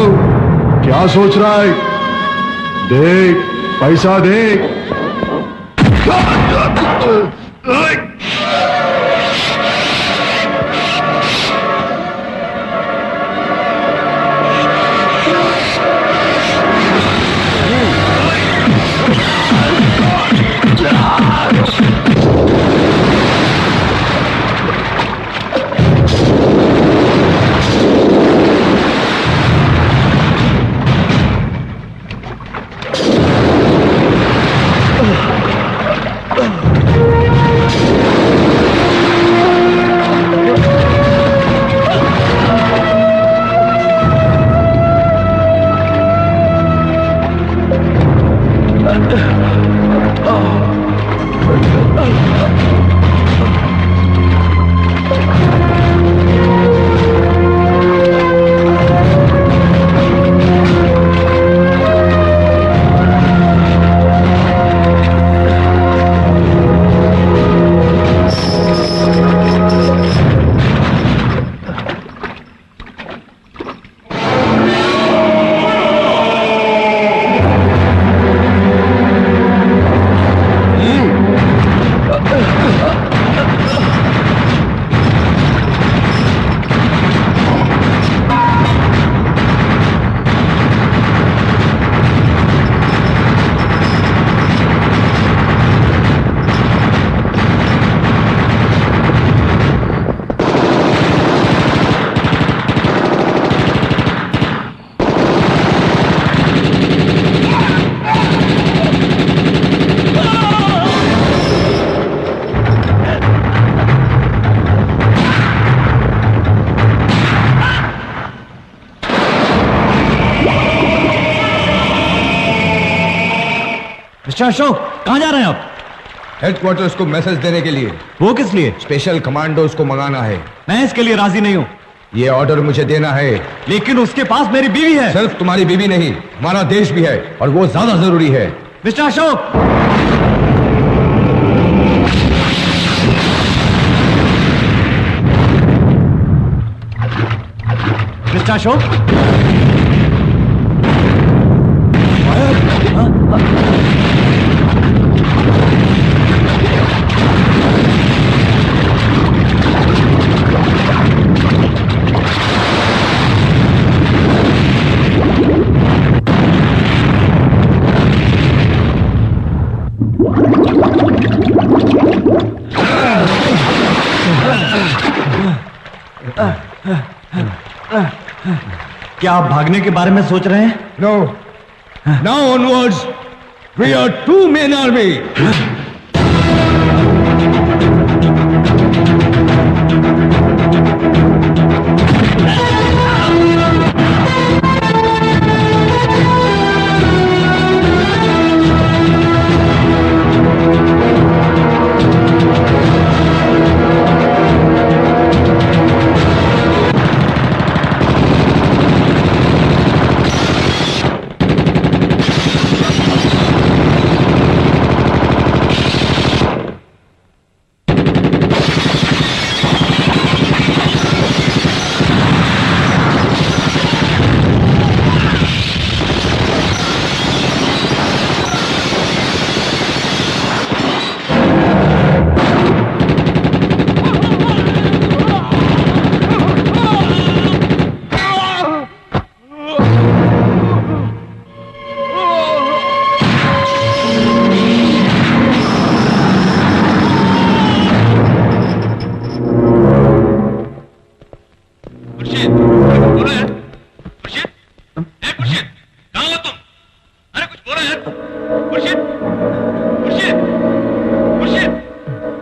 क्या सोच रहा है? देख, पैसा देख। मिस्टर अशोक, कहाँ जा रहे हैं आप? हेडक्वार्टर्स को मैसेज देने के लिए। वो किस लिए? स्पेशल कमांडोज को मंगाना है। मैं इसके लिए राजी नहीं हूँ। ये ऑर्डर मुझे देना है। लेकिन उसके पास मेरी बीवी है। सिर्फ तुम्हारी बीवी नहीं, हमारा देश भी है, और वो ज्यादा जरूरी है। मिस्टर अशोक, मिस्टर अशोक, क्या आप भागने के बारे में सोच रहे हैं? No, now onwards we are two men army.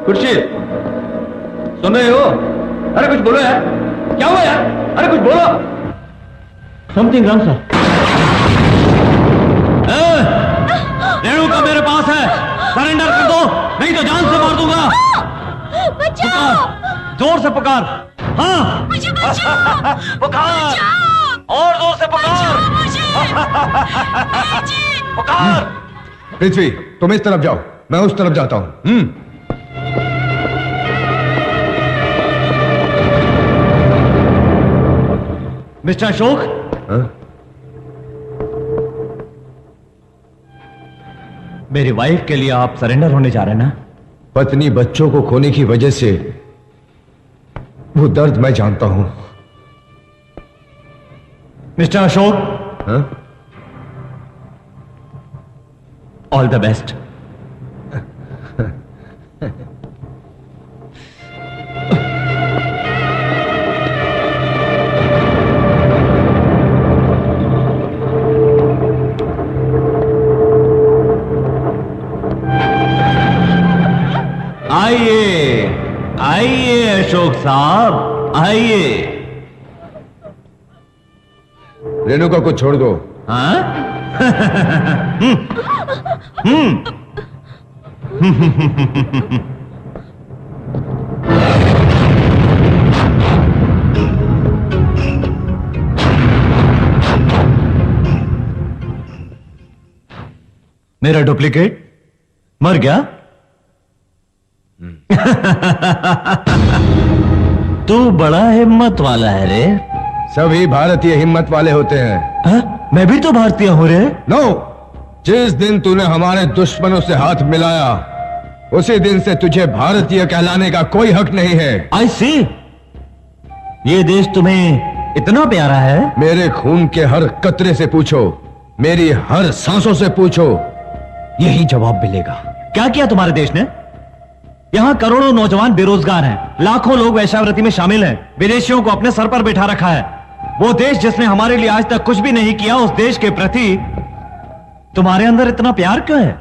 Khursheed, सुन रहे हो? अरे कुछ बोलो यार, क्या हुआ यार? अरे कुछ बोलो। Something wrong sir. रेणुका मेरे पास है, सरेंडर कर दो, नहीं तो जान से मार दूंगा। बचाओ! जोर से पुकार। हाँ, मुझे बचाओ! पुकार, और जोर से पुकार। पुकार। पृथ्वी, तुम इस तरफ जाओ, मैं उस तरफ जाता हूं। मिस्टर अशोक, मेरी वाइफ के लिए आप सरेंडर होने जा रहे हैं ना? पत्नी बच्चों को खोने की वजह से वो दर्द मैं जानता हूं। Mister Ashok, all the best. आइए आइए अशोक साहब, आइए। रेणुका को छोड़ दो। हाँ? मेरा डुप्लीकेट मर गया? तू बड़ा हिम्मत वाला है रे। सभी भारतीय हिम्मत वाले होते हैं। हा? मैं भी तो भारतीय हूं रे। नो, जिस दिन तूने हमारे दुश्मनों से हाथ मिलाया उसी दिन से तुझे भारतीय कहलाने का कोई हक नहीं है। आई सी, ये देश तुम्हें इतना प्यारा है? मेरे खून के हर कतरे से पूछो, मेरी हर सांसों से पूछो, यही जवाब मिलेगा। क्या किया तुम्हारे देश ने? यहां करोड़ों नौजवान बेरोजगार हैं, लाखों लोग वेश्यावृत्ति में शामिल हैं, विदेशियों को अपने सर पर बैठा रखा है। वो देश जिसने हमारे लिए आज तक कुछ भी नहीं किया, उस देश के प्रति तुम्हारे अंदर इतना प्यार क्यों है?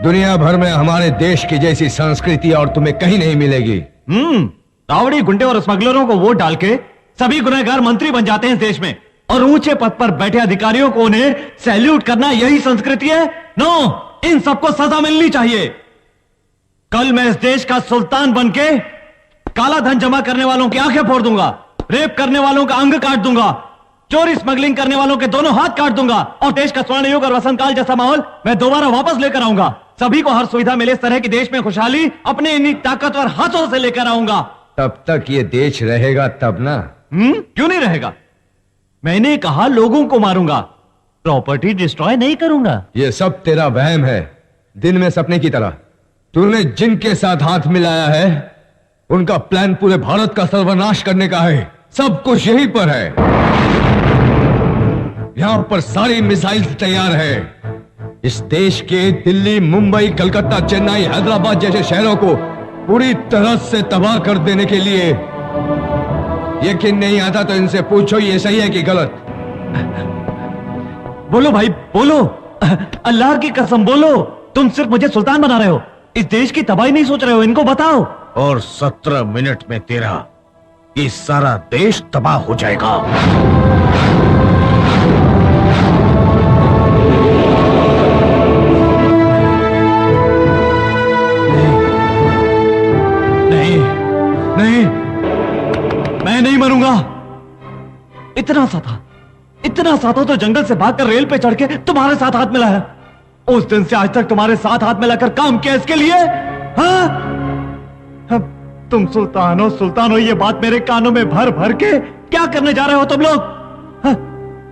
दुनिया भर में हमारे देश की जैसी संस्कृति और तुम्हें कहीं नहीं मिलेगी। रावड़ी, गुंडे और स्मगलरों को वोट डाल के सभी गुनहगार मंत्री बन जाते हैं इस देश में, और ऊंचे पद पर बैठे अधिकारियों को उन्हें सैल्यूट करना यही संस्कृति है? नो, इन सबको सजा मिलनी चाहिए। कल मैं इस देश का सुल्तान बनके काला धन जमा करने वालों की आंखें फोड़ दूंगा, रेप करने वालों का अंग काट दूंगा, चोरी स्मगलिंग करने वालों के दोनों हाथ काट दूंगा और देश का स्वर्ण युग और वसंत काल जैसा माहौल मैं दोबारा वापस लेकर आऊंगा। सभी को हर सुविधा मिले इस तरह की देश में खुशहाली अपने इन्हीं ताकतवर हाथों से लेकर आऊंगा। तब तक ये देश रहेगा तब ना। क्यों नहीं रहेगा? मैंने कहा लोगों को मारूंगा, प्रॉपर्टी डिस्ट्रॉय नहीं करूंगा। ये सब तेरा वहम है, दिन में सपने की तरह। तूने जिनके साथ हाथ मिलाया है उनका प्लान पूरे भारत का सर्वनाश करने का है। सब कुछ यहीं पर है। यहां पर सारी मिसाइल तैयार है। इस देश के दिल्ली, मुंबई, कलकत्ता, चेन्नई, हैदराबाद जैसे शहरों को पूरी तरह से तबाह कर देने के लिए। यकीन नहीं आता तो इनसे पूछो ये सही है कि गलत। बोलो भाई बोलो, अल्लाह की कसम बोलो, तुम सिर्फ मुझे सुल्तान बना रहे हो, इस देश की तबाही नहीं सोच रहे हो। इनको बताओ। और 17 मिनट में तेरा ये सारा देश तबाह हो जाएगा। नहीं नहीं, मैं नहीं मरूंगा। इतना सा था तो जंगल से भागकर रेल पे चढ़ के तुम्हारे साथ हाथ मिलाया। उस दिन से आज तक तुम्हारे साथ हाथ मिलाकर काम किया इसके लिए। हाँ? तुम सुल्तान हो, ये बात मेरे कानों में भर भर के क्या करने जा रहे हो तुम लोग? हाँ?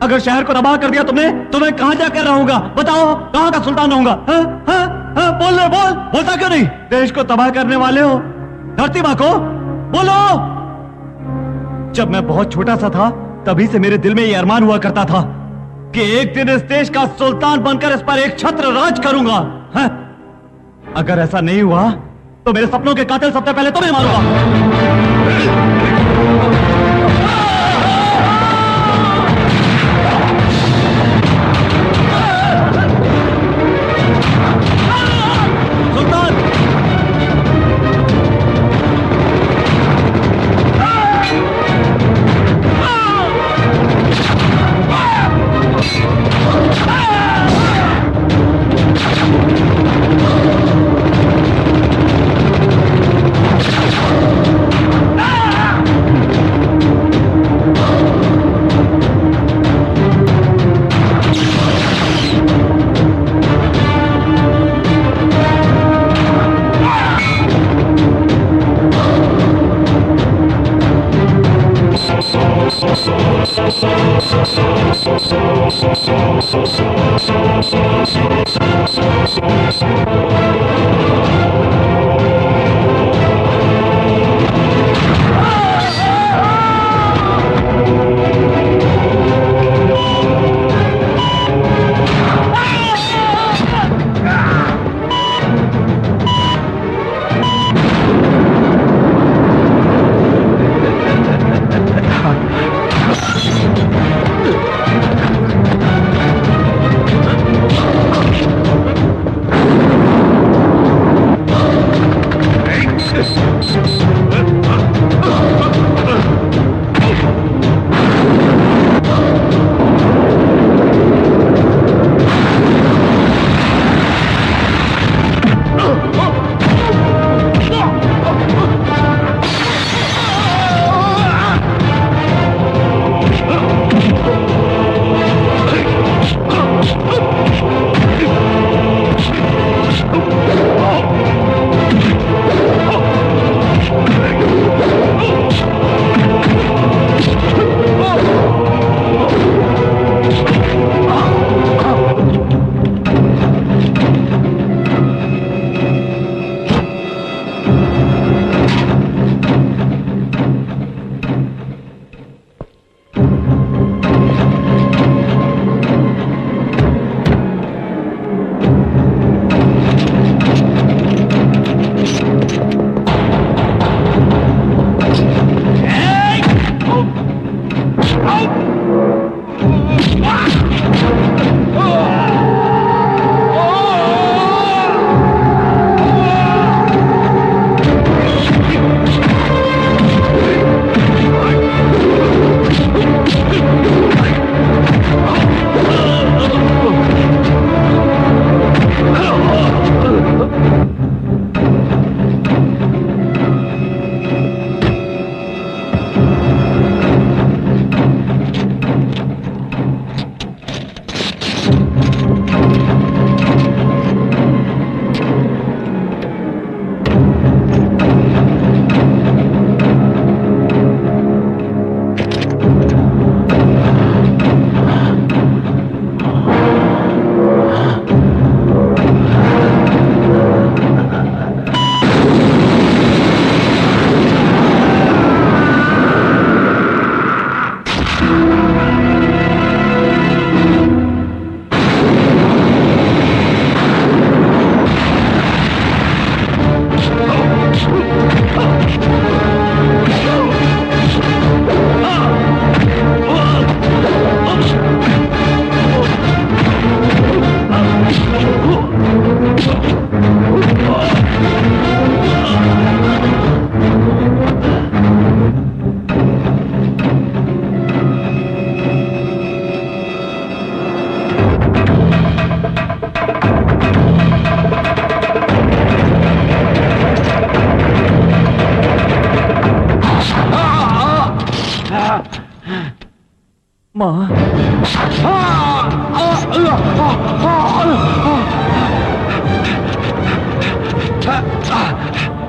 अगर शहर को तबाह कर दिया तुमने तो मैं कहां जाकर रहूंगा? बताओ, कहां का सुल्तान होऊंगा? बोलता क्यों नहीं? देश को तबाह करने वाले हो, धरती मां को बोलो। जब मैं बहुत छोटा सा था तभी से मेरे दिल में यह अरमान हुआ करता था कि एक दिन इस देश का सुल्तान बनकर इस पर एक छत्र राज करूंगा। हाँ? अगर ऐसा नहीं हुआ तो मेरे सपनों के कातिल सबसे पहले तुम्हें मारूंगा।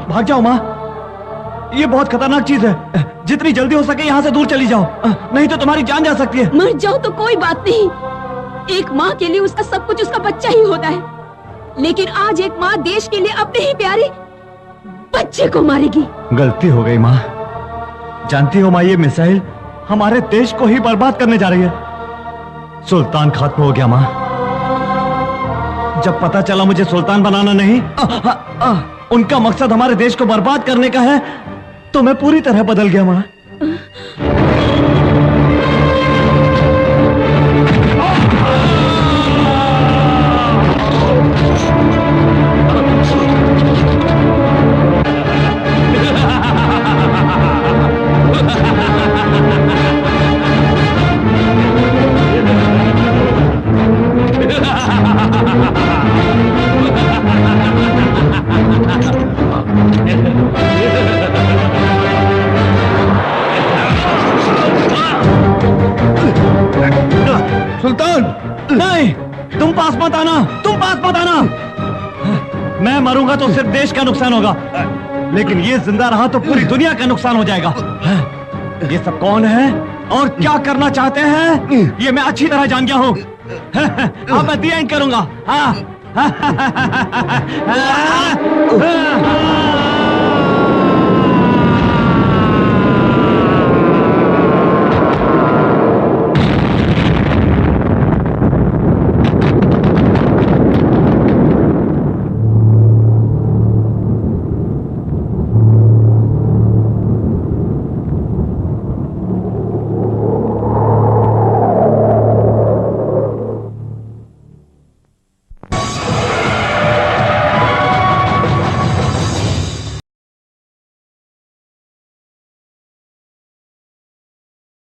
भाग जाओ माँ, ये बहुत खतरनाक चीज है। जितनी जल्दी हो सके यहाँ से दूर चली जाओ, नहीं तो तुम्हारी जान जा सकती है। मर जाओ तो कोई बात नहीं, एक माँ के लिए उसका सब कुछ उसका बच्चा ही होता है, लेकिन आज एक माँ देश के लिए अपने ही प्यारे बच्चे को मारेगी। गलती हो गई माँ। जानती हो माँ, ये मिसाइल हमारे देश को ही बर्बाद करने जा रही है। सुल्तान खत्म हो गया माँ। जब पता चला मुझे सुल्तान बनाना नहीं, उनका मकसद हमारे देश को बर्बाद करने का है, तो मैं पूरी तरह बदल गया माँ। सुल्तान! नहीं, तुम पास मत आना, तुम पास मत आना। मैं मरूंगा तो सिर्फ देश का नुकसान होगा, लेकिन ये जिंदा रहा तो पूरी दुनिया का नुकसान हो जाएगा। ये सब कौन है और क्या करना चाहते हैं, ये मैं अच्छी तरह जान गया हूँ। अब मैं दी एंड करूंगा। हाँ।